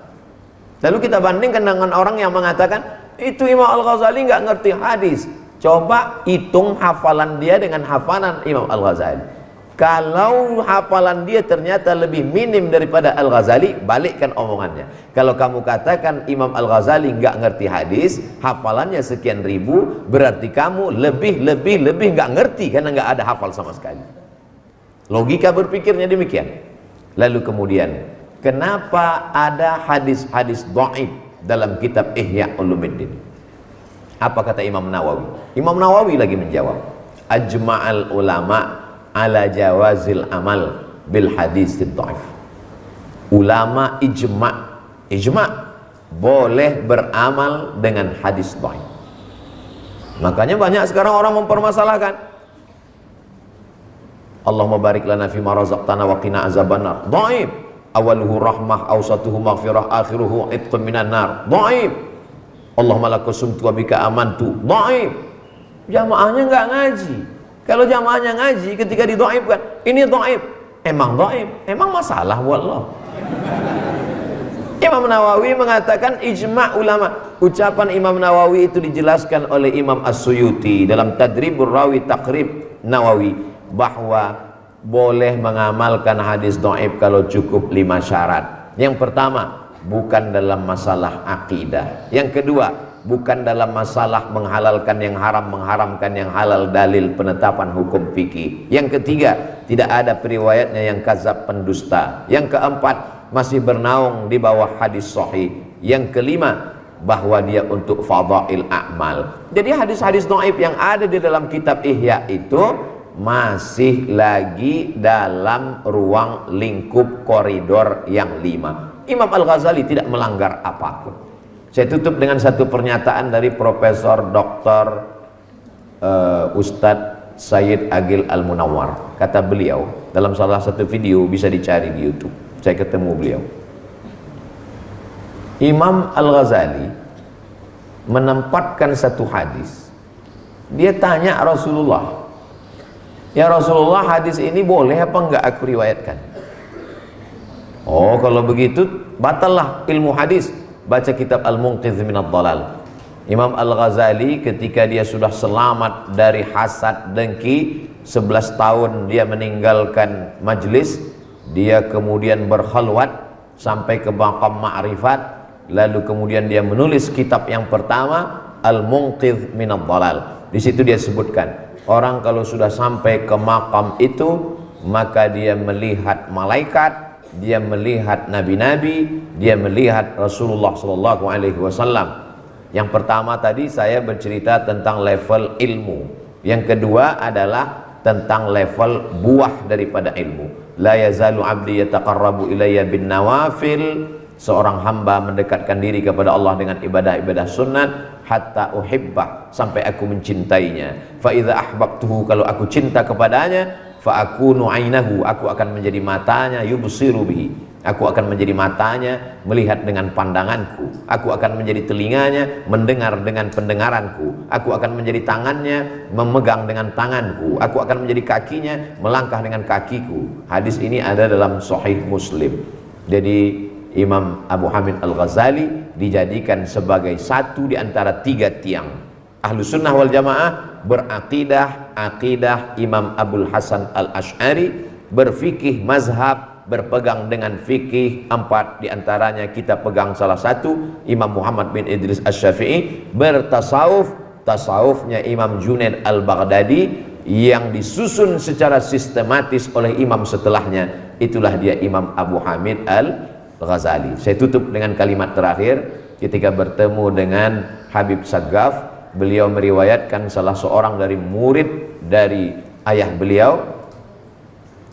Lalu kita bandingkan dengan orang yang mengatakan itu Imam Al-Ghazali nggak ngerti hadis. Coba hitung hafalan dia dengan hafalan Imam Al-Ghazali. Kalau hafalan dia ternyata lebih minim daripada Al-Ghazali, balikkan omongannya. Kalau kamu katakan Imam Al-Ghazali nggak ngerti hadis, hafalannya sekian ribu, berarti kamu lebih nggak ngerti karena nggak ada hafal sama sekali. Logika berpikirnya demikian. Lalu kemudian, kenapa ada hadis-hadis dhaif dalam kitab Ihya Ulumuddin? Apa kata Imam Nawawi? Imam Nawawi lagi menjawab, ajma'al ulama ala jawazil amal bil hadis dhaif. Ulama ijma' boleh beramal dengan hadis dhaif. Makanya banyak sekarang orang mempermasalahkan, Allahumma barik lana fima razaqtana wa qina azabannar. Dhaif. Awaluhu rahmah, awsatuhu maghfirah, akhiruhu itqun minan nar. Dhaif. Allahumma lakasumtu wa bika amantu. Dhaif. Jamaahnya enggak ngaji. Kalau jamaahnya ngaji, ketika didhaifkan, ini dhaif. Emang dhaif? Emang masalah buat Allah? Imam Nawawi mengatakan ijma' ulama. Ucapan Imam Nawawi itu dijelaskan oleh Imam As-Suyuti dalam Tadribur Rawi Taqrib Nawawi, bahwa boleh mengamalkan hadis dhaif kalau cukup 5 syarat. Yang pertama, bukan dalam masalah akidah. Yang kedua, bukan dalam masalah menghalalkan yang haram, mengharamkan yang halal, dalil penetapan hukum fikih. Yang ketiga, tidak ada periwayatnya yang kadzab, pendusta. Yang keempat, masih bernaung di bawah hadis sahih. Yang kelima, bahwa dia untuk fadail a'mal. Jadi hadis-hadis dhaif yang ada di dalam kitab Ihya itu masih lagi dalam ruang lingkup koridor yang 5. Imam Al-Ghazali tidak melanggar apapun. Saya tutup dengan satu pernyataan dari Profesor Dr. Ustadz Sayyid Agil Al-Munawwar. Kata beliau dalam salah satu video, bisa dicari di YouTube, saya ketemu beliau. Imam Al-Ghazali menempatkan satu hadis. Dia tanya Rasulullah, "Ya Rasulullah, hadis ini boleh apa enggak aku riwayatkan?" Oh, kalau begitu batallah ilmu hadis. Baca kitab Al-Munqidh Minadh Dhalal. Imam Al-Ghazali ketika dia sudah selamat dari hasad dengki, 11 tahun dia meninggalkan majlis, dia kemudian berkhalwat sampai ke maqam ma'rifat, lalu kemudian dia menulis kitab yang pertama, Al-Munqidh Minadh Dhalal. Di situ dia sebutkan, orang kalau sudah sampai ke makam itu, maka dia melihat malaikat, dia melihat nabi-nabi, dia melihat Rasulullah SAW. Yang pertama tadi saya bercerita tentang level ilmu. Yang kedua adalah tentang level buah daripada ilmu. La yazalu abdi yataqarrabu ilayya bin nawafil. Seorang hamba mendekatkan diri kepada Allah dengan ibadah-ibadah sunnat hatta uhibbah, sampai aku mencintainya. Fa idza ahbabtuhu, kalau aku cinta kepadanya, fa akunu ainahu, aku akan menjadi matanya, yubsiru bihi, aku akan menjadi matanya melihat dengan pandanganku, aku akan menjadi telinganya mendengar dengan pendengaranku, aku akan menjadi tangannya memegang dengan tanganku, aku akan menjadi kakinya melangkah dengan kakiku. Hadis ini ada dalam Sahih Muslim. Jadi Imam Abu Hamid Al-Ghazali dijadikan sebagai satu di antara 3 tiang Ahlus Sunnah wal Jamaah, beraqidah aqidah Imam Abul Hasan Al-Ash'ari, berfikih mazhab, berpegang dengan fikih 4 di antaranya kita pegang salah satu, Imam Muhammad bin Idris Asy-Syafi'i, bertasawuf, tasawufnya Imam Junaid Al-Baghdadi yang disusun secara sistematis oleh imam setelahnya, itulah dia Imam Abu Hamid Al-Ghazali. Saya tutup dengan kalimat terakhir. Ketika bertemu dengan Habib Saggaf, beliau meriwayatkan salah seorang dari murid dari ayah beliau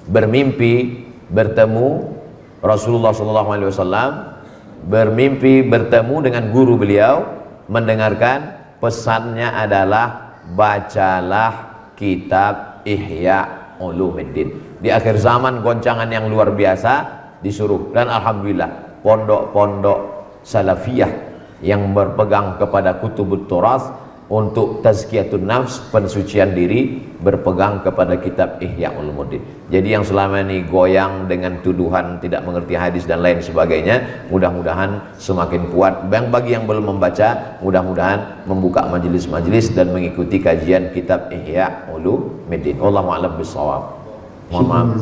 bermimpi bertemu Rasulullah SAW, bermimpi bertemu dengan guru beliau, mendengarkan pesannya adalah bacalah kitab Ihya Ulumuddin. Di akhir zaman goncangan yang luar biasa disuruh, dan alhamdulillah pondok-pondok salafiyah yang berpegang kepada kutubut turas untuk tazkiyatun nafs, pensucian diri, berpegang kepada kitab Ihya Ulumuddin. Jadi yang selama ini goyang dengan tuduhan tidak mengerti hadis dan lain sebagainya, mudah-mudahan semakin kuat. Bagi yang belum membaca, mudah-mudahan membuka majelis-majelis dan mengikuti kajian kitab Ihya Ulumuddin. Wallahu a'lam bishawab. Mohon maaf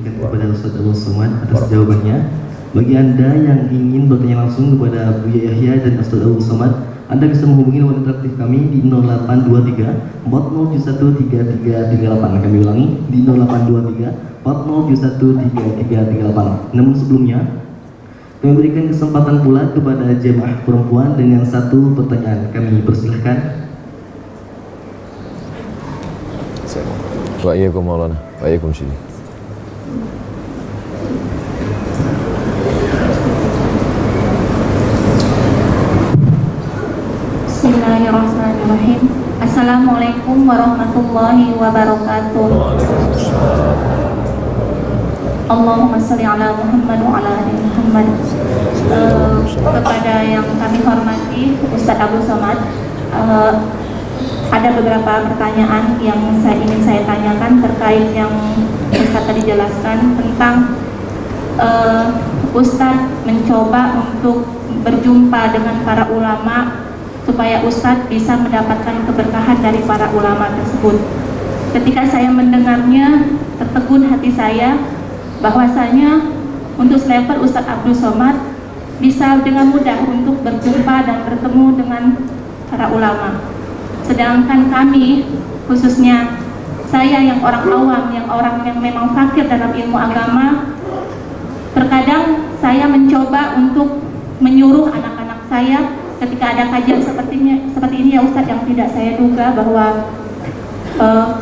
kepada Ustaz Abdul Somad atas jawabannya. Bagi Anda yang ingin bertanya langsung kepada Buya Yahya dan Ustaz Abdul Somad, Anda bisa menghubungi nomor interaktif kami di 0823 40713338. Kami ulangi di 0823 40713338. Namun sebelumnya kami berikan kesempatan pula kepada jemaah perempuan dengan satu pertanyaan. Kami persilahkan. Wa'alaikum maulana, wa'alaikum sini. Bismillahirrahmanirrahim. Assalamualaikum warahmatullahi wabarakatuh. Allahumma sholli ala Muhammad wa ala ali Muhammad. Kepada yang kami hormati Ustaz Abdul Somad, ada beberapa pertanyaan yang ingin saya tanyakan terkait yang Ustaz tadi jelaskan tentang Ustaz mencoba untuk berjumpa dengan para ulama supaya Ustaz bisa mendapatkan keberkahan dari para ulama tersebut. Ketika saya mendengarnya, tertegun hati saya bahwasanya untuk selevel Ustaz Abdul Somad bisa dengan mudah untuk berjumpa dan bertemu dengan para ulama. Sedangkan kami, khususnya saya yang orang awam, yang orang yang memang fakir dalam ilmu agama, terkadang saya mencoba untuk menyuruh anak-anak saya ketika ada kajian seperti ini ya Ustadz, yang tidak saya duga bahwa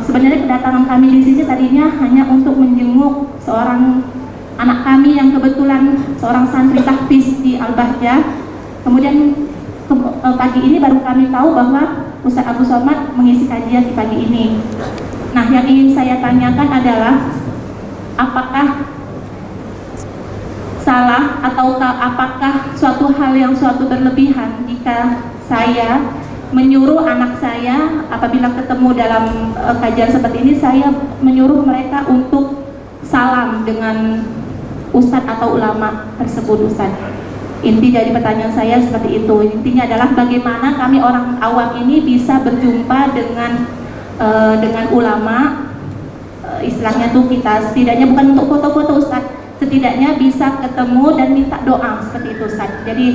Sebenarnya kedatangan kami di sini tadinya hanya untuk menjenguk seorang anak kami yang kebetulan seorang santri tahfiz di Al-Bahjah. Kemudian pagi ini baru kami tahu bahwa Ustaz Abu Somad mengisi kajian di pagi ini. Nah, yang ingin saya tanyakan adalah apakah salah ataukah apakah suatu hal yang suatu berlebihan jika saya menyuruh anak saya apabila ketemu dalam kajian seperti ini, saya menyuruh mereka untuk salam dengan ustadz atau ulama tersebut, Ustadz. Inti dari pertanyaan saya seperti itu. Intinya adalah bagaimana kami orang awam ini bisa berjumpa dengan ulama, istilahnya tuh kita setidaknya bukan untuk foto-foto, Ustadz, setidaknya bisa ketemu dan minta doa seperti itu, Ustadz. Jadi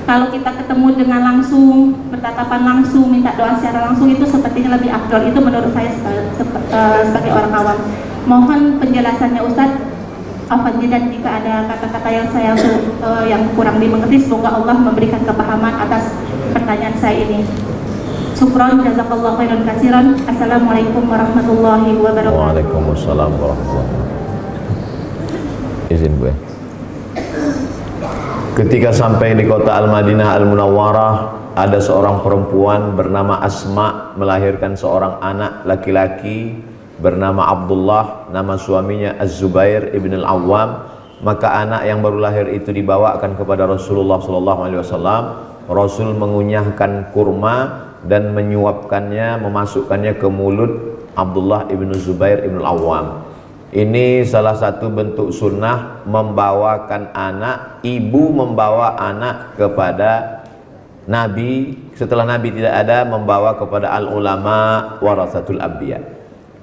kalau kita ketemu dengan langsung, bertatapan langsung, minta doa secara langsung, itu sepertinya lebih afdol. Itu menurut saya sebagai orang awam. Mohon penjelasannya, Ustadz. Alhamdulillah, jika ada kata-kata yang saya yang kurang dimengerti, semoga Allah memberikan kepahaman atas pertanyaan saya ini. Syukron, jazakallahu khairan katsiran. Assalamualaikum warahmatullahi wabarakatuh. Waalaikumsalam warahmatullahi wabarakatuh. Izin gue. Ketika sampai di kota Al-Madinah Al-Munawwarah, ada seorang perempuan bernama Asma melahirkan seorang anak laki-laki bernama Abdullah, nama suaminya Az-Zubair ibn Al-Awwam. Maka anak yang baru lahir itu dibawakan kepada Rasulullah SAW. Rasul mengunyahkan kurma dan menyuapkannya, memasukkannya ke mulut Abdullah ibn Zubair ibn Al-Awwam. Ini salah satu bentuk sunnah membawakan anak, ibu membawa anak kepada Nabi, setelah Nabi tidak ada, membawa kepada al-ulama warasatul anbiya.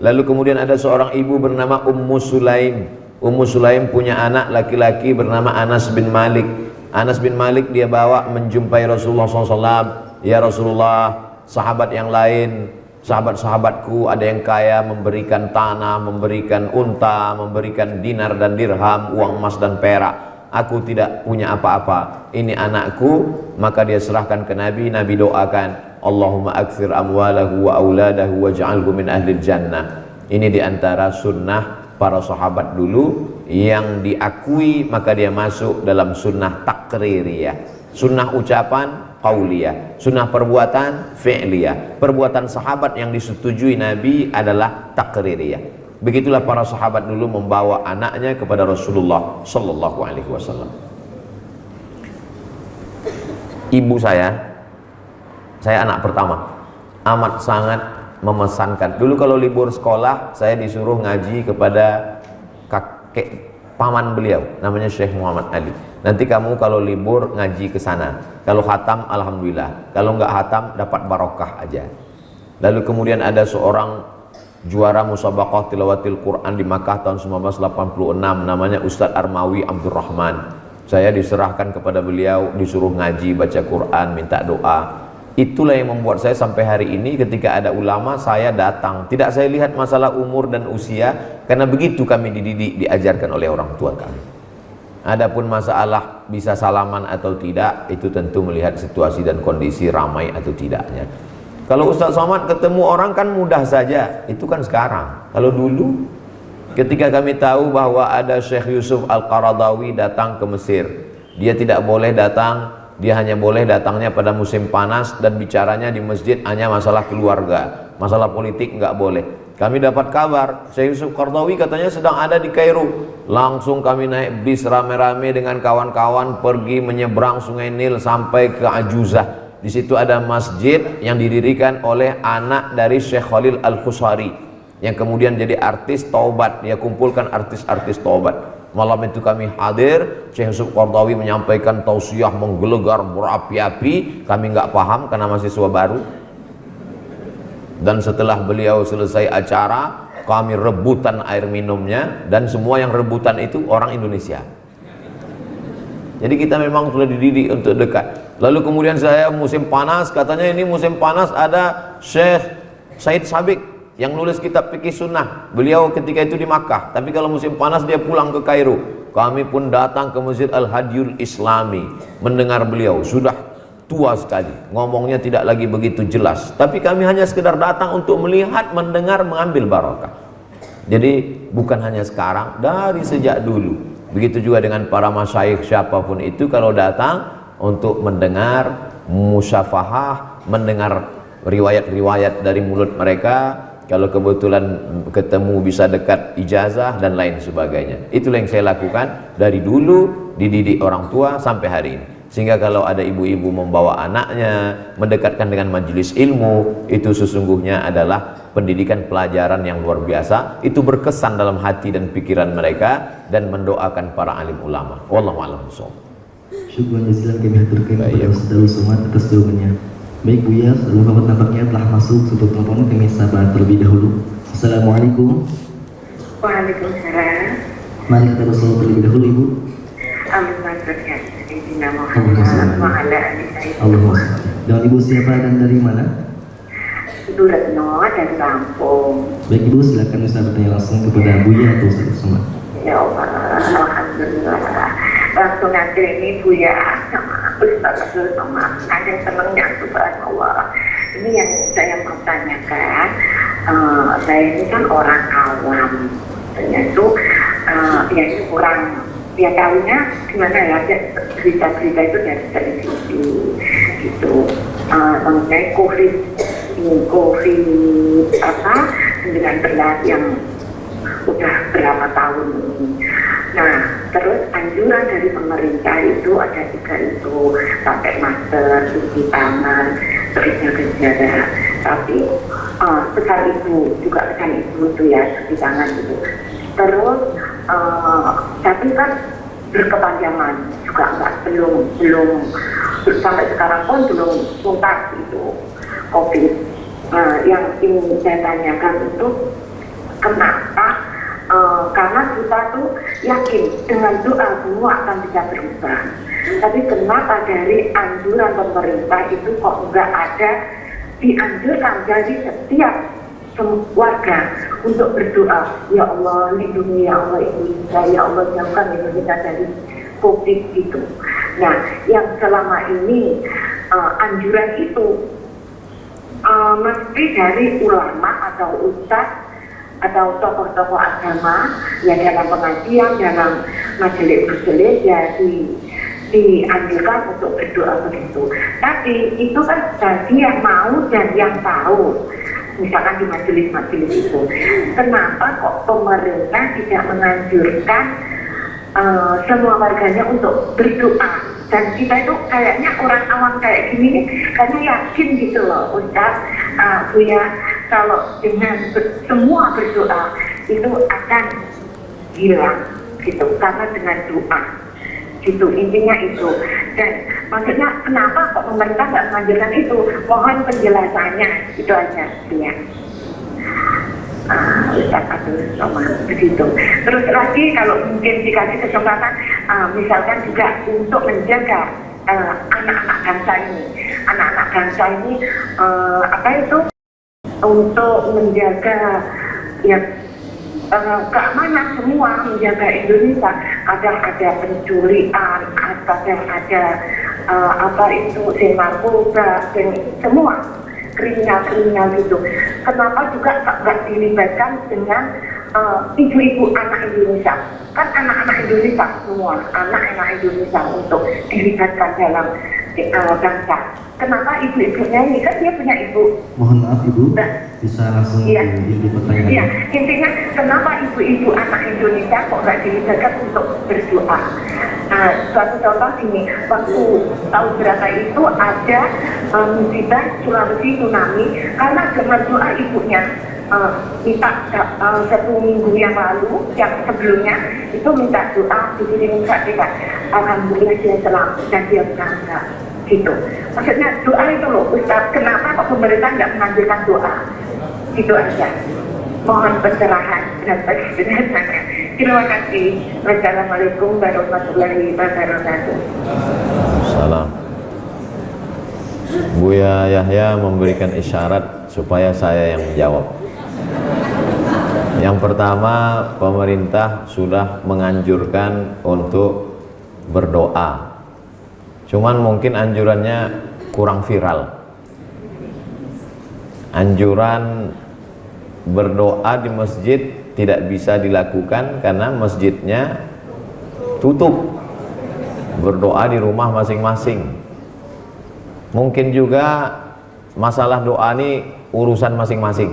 Lalu kemudian ada seorang ibu bernama Ummu Sulaim. Ummu Sulaim punya anak laki-laki bernama Anas bin Malik. Anas bin Malik dia bawa menjumpai Rasulullah SAW. Ya Rasulullah, sahabat yang lain, sahabat-sahabatku ada yang kaya, memberikan tanah, memberikan unta, memberikan dinar dan dirham, uang emas dan perak. Aku tidak punya apa-apa, ini anakku. Maka dia serahkan ke Nabi. Nabi doakan, Allahumma akthir amwalahu wa auladahu waj'alhu min ahlil jannah. Ini diantara sunnah para sahabat dulu yang diakui, maka dia masuk dalam sunnah takririyah. Sunnah ucapan qauliyah, sunnah perbuatan fi'liyah. Perbuatan sahabat yang disetujui Nabi adalah takririyah. Begitulah para sahabat dulu membawa anaknya kepada Rasulullah Sallallahu Alaihi Wasallam. Ibu saya anak pertama, amat sangat memesankan. Dulu kalau libur sekolah, saya disuruh ngaji kepada kakek paman beliau, namanya Syekh Muhammad Ali. Nanti kamu kalau libur ngaji ke sana. Kalau khatam, alhamdulillah. Kalau nggak khatam, dapat barokah aja. Lalu kemudian ada seorang juara musabaqah tilawatil Quran di Makkah tahun 1986, namanya Ustadz Armawi Abdurrahman. Saya diserahkan kepada beliau, disuruh ngaji, baca Quran, minta doa. Itulah yang membuat saya sampai hari ini ketika ada ulama saya datang. Tidak saya lihat masalah umur dan usia, karena begitu kami dididik, diajarkan oleh orang tua kami. Adapun masalah bisa salaman atau tidak, itu tentu melihat situasi dan kondisi ramai atau tidaknya. Kalau Ustaz Somad ketemu orang kan mudah saja, itu kan sekarang. Kalau dulu ketika kami tahu bahwa ada Syekh Yusuf Al-Qaradawi datang ke Mesir, dia tidak boleh datang, dia hanya boleh datangnya pada musim panas dan bicaranya di masjid hanya masalah keluarga, masalah politik nggak boleh. Kami dapat kabar Syekh Yusuf Qaradawi katanya sedang ada di Kairo. Langsung kami naik bis rame-rame dengan kawan-kawan pergi menyeberang Sungai Nil sampai ke Ajuzah. Di situ ada masjid yang didirikan oleh anak dari Syekh Khalil Al-Khusari yang kemudian jadi artis taubat. Dia kumpulkan artis-artis taubat. Malam itu kami hadir, Syekh Yusuf Qaradawi menyampaikan tausiah menggelegar berapi-api. Kami nggak paham karena mahasiswa baru. Dan setelah beliau selesai acara, kami rebutan air minumnya, dan semua yang rebutan itu orang Indonesia. Jadi kita memang sudah dididik untuk dekat. Lalu kemudian saya musim panas, katanya ini musim panas ada Syekh Said Sabiq yang nulis kitab fikih sunnah. Beliau ketika itu di Makkah, tapi kalau musim panas dia pulang ke Kairo. Kami pun datang ke Masjid Al-Hadiyul Islami mendengar beliau. Sudah tua sekali, ngomongnya tidak lagi begitu jelas, tapi kami hanya sekedar datang untuk melihat, mendengar, mengambil barokah. Jadi bukan hanya sekarang, dari sejak dulu. Begitu juga dengan para masyayikh siapapun itu, kalau datang untuk mendengar musyafahah, mendengar riwayat-riwayat dari mulut mereka, kalau kebetulan ketemu bisa dekat ijazah dan lain sebagainya. Itulah yang saya lakukan dari dulu, dididik orang tua sampai hari ini. Sehingga kalau ada ibu-ibu membawa anaknya mendekatkan dengan majelis ilmu, itu sesungguhnya adalah pendidikan pelajaran yang luar biasa. Itu berkesan dalam hati dan pikiran mereka, dan mendoakan para alim ulama. Wallahu a'lam bishawab. Syukran jazilan kami haturkan kepada Ustaz Somad atas jawabannya. Baik Buya, Ustaz Muhammad nampaknya telah masuk untuk telepon, kami sabar terlebih dahulu. Assalamualaikum. Waalaikumsalam. Mari kita bersalawat terlebih dahulu Ibu. Allahumma sholli ala sayyidina Muhammad wa ala ali sayyidina Muhammad. Dengan Ibu siapa dan dari mana? Ibu Retno dari Lampung. Baik Ibu, silakan bisa bertanya langsung kepada Buya atau Ustaz Somad. Ya Allah, alhamdulillah. Langsung aja ini Buya sama Ustaz Somad. Ada senangnya subhanallah. Ini yang saya mau tanyakan. Saya ini kan orang awam. Ternyata ya ini kurang. Ya tahunya gimana ya, berita-berita itu dari televisi gitu. Mengenai COVID apa 19 yang udah berapa tahun ini. Nah, terus anjuran dari pemerintah itu ada 3 itu, pakai masker, cuci tangan, terus jaga jarak. Tapi pesan ibu juga, pesan ibu itu ya, cuci tangan gitu. Terus tapi kan berkepanjangan juga belum sampai sekarang pun belum tuntas itu COVID. Yang ingin saya tanyakan itu kenapa? Karena kita tuh yakin dengan doa semua akan bisa berubah. Tapi kenapa dari anjuran pemerintah itu kok nggak ada dianjurkan jadi setiap warga untuk berdoa, ya Allah lindungi, ya Allah Indonesia, ya Allah jauhkan Indonesia dari COVID itu. Nah, yang selama ini anjuran itu mesti dari ulama atau ustaz atau tokoh-tokoh agama ya, dalam pengajian, dalam majelis-majelis ya dianjurkan untuk berdoa begitu. Tapi itu kan bagi yang mau dan yang tahu. Misalkan di majelis-majelis itu, kenapa kok pemerintah tidak menganjurkan semua warganya untuk berdoa? Dan kita itu kayaknya orang awam kayak gini, karena yakin gitu loh Ustaz, Buya, kalau dengan semua berdoa itu akan hilang gitu, karena dengan doa gitu, intinya itu. Dan maksudnya kenapa kok pemerintah nggak menganjurkan itu? Mohon penjelasannya, itu aja ya. Ustaz Abdul Somad begitu. Terus lagi kalau mungkin dikasih kesempatan, misalkan juga untuk menjaga anak-anak bangsa ini, apa itu, untuk menjaga ya keamanan semua, menjaga Indonesia. Kadang ada penculian, kadang ada apa itu, narkoba, semua kriminal gitu. Kenapa juga nggak dilibatkan dengan ibu-ibu anak Indonesia? Kan anak-anak Indonesia semua, anak-anak Indonesia untuk dilibatkan dalam bangsa. Kenapa ibu-ibunya ini, kan dia punya ibu. Mohon maaf Ibu, bisa langsung di pertanyaan. Iya, intinya kenapa ibu-ibu anak Indonesia kok nggak dilibatkan untuk berdoa? Suatu contoh ini, waktu tahun berapa itu ada musibah Sulawesi tsunami, karena dengan doa ibunya minta 1 minggu yang lalu, yang sebelumnya itu minta doa, minta kita, alhamdulillah dia selamat dan dia berangkat gitu. Maksudnya doa itu loh Ustaz, kenapa kok pemerintah nggak menganjurkan doa? Gitu aja. Mohon pencerahan dan penjelasan. Terima kasih. Wassalamualaikum warahmatullahi wabarakatuh. Salam. Buya Yahya memberikan isyarat supaya saya yang menjawab. Yang pertama, pemerintah sudah menganjurkan untuk berdoa. Cuman mungkin anjurannya kurang viral. Anjuran berdoa di masjid tidak bisa dilakukan karena masjidnya tutup. Berdoa di rumah masing-masing. Mungkin juga masalah doa ini urusan masing-masing,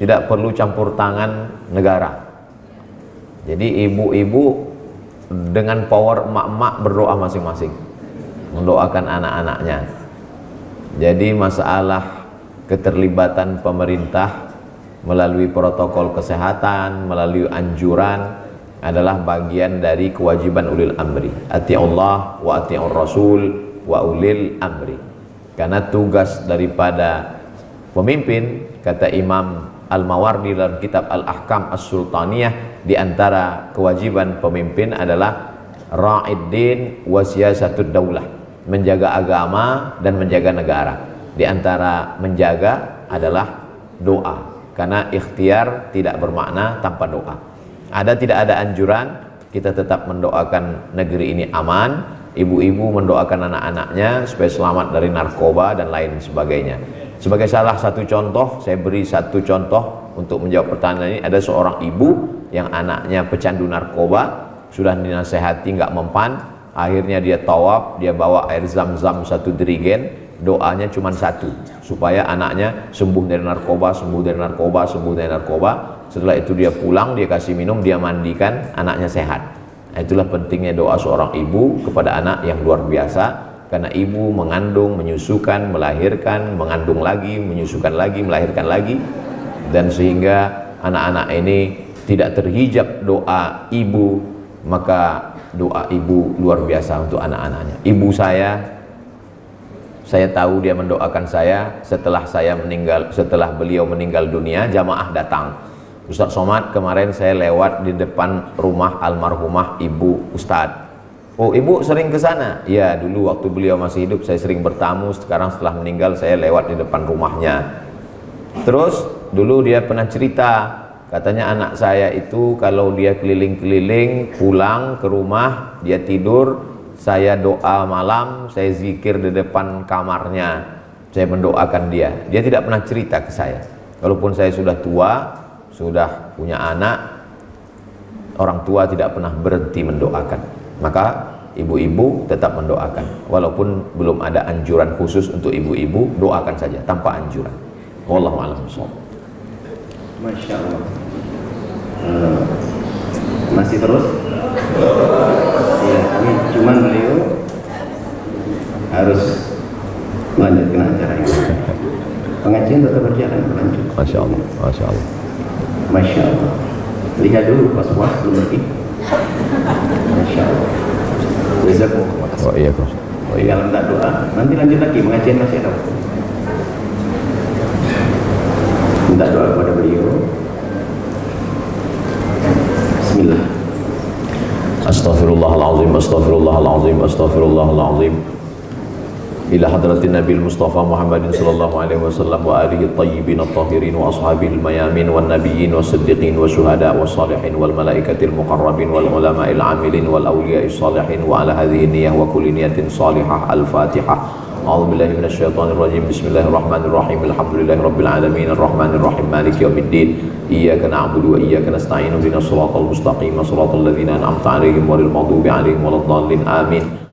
tidak perlu campur tangan negara. Jadi ibu-ibu dengan power emak-emak berdoa masing-masing, mendoakan anak-anaknya. Jadi masalah keterlibatan pemerintah melalui protokol kesehatan, melalui anjuran adalah bagian dari kewajiban ulil amri. Ati'ullah wa ati'ur rasul wa ulil amri. Karena tugas daripada pemimpin, kata Imam Al-Mawardi dalam kitab Al-Ahkam As-Sultaniyah, di antara kewajiban pemimpin adalah ra'id din wa siyasatud daulah, menjaga agama dan menjaga negara. Di antara menjaga adalah doa, karena ikhtiar tidak bermakna tanpa doa. Tidak ada anjuran, kita tetap mendoakan negeri ini aman, ibu-ibu mendoakan anak-anaknya supaya selamat dari narkoba dan lain sebagainya. Sebagai salah satu contoh, saya beri satu contoh untuk menjawab pertanyaan ini. Ada seorang ibu yang anaknya pecandu narkoba, sudah dinasehati nggak mempan, akhirnya dia tawaf, dia bawa air zam-zam 1 dirigen, doanya cuma satu, supaya anaknya sembuh dari narkoba, sembuh dari narkoba, sembuh dari narkoba. Setelah itu dia pulang, dia kasih minum, dia mandikan, anaknya sehat. Nah, itulah pentingnya doa seorang ibu kepada anak yang luar biasa. Karena ibu mengandung, menyusukan, melahirkan, mengandung lagi, menyusukan lagi, melahirkan lagi. Dan sehingga anak-anak ini tidak terhijab doa ibu, maka doa ibu luar biasa untuk anak-anaknya. Ibu saya tahu dia mendoakan saya setelah beliau meninggal dunia, jamaah datang. Ustaz Somad, kemarin saya lewat di depan rumah almarhumah ibu Ustadz. Oh, ibu sering ke sana? Ya, dulu waktu beliau masih hidup saya sering bertamu, sekarang setelah meninggal saya lewat di depan rumahnya. Terus dulu dia pernah cerita, katanya anak saya itu kalau dia keliling-keliling pulang ke rumah, dia tidur, saya doa malam, saya zikir di depan kamarnya, saya mendoakan dia. Dia tidak pernah cerita ke saya. Walaupun saya sudah tua, sudah punya anak, orang tua tidak pernah berhenti mendoakan. Maka ibu-ibu tetap mendoakan, walaupun belum ada anjuran khusus untuk ibu-ibu, doakan saja tanpa anjuran. Wallahu a'lam bishawab. Masya Allah. Masih terus? Ya, kami cuman beliau harus melanjutkan acara ini. Pengajian tetap berjalan berlanjut. Masya Allah, Masya Allah. Masya Allah. Lihat dulu pas-pas belum lagi. Masya Allah. Jazakumullah. Oh iya, Bro. Oh iya, kalau tak doa, nanti lanjut lagi, pengajian masih ada. Minta doa kepada beliau. Bismillah. Astaghfirullahaladzim, astaghfirullahaladzim, astaghfirullahaladzim. Ila hadratin Nabi Mustafa Muhammadin sallallahu alaihi wasallam wa alihi tayyibin at-tahirin wa ashabil mayamin wan nabiyyin was siddiqin wa syuhada was salihin wal malaikatil muqarrabin wal ulama'il amilin wal awliya'is salihin wa ala hadhihi niyyah wa kulli niyatin salihah. Al-Fatihah. A'udzu billahi minasyaitonir rajim. Bismillahirrahmanirrahim. Alhamdulillahirabbil alamin arrahmanir rahim maliki yaumiddin. Iyyaka na'budu wa iyyaka nasta'in. Ihdinas siratal mustaqim, siratal ladzina an'amta 'alaihim ghairil maghdubi 'alaihim waladdallin. Amin.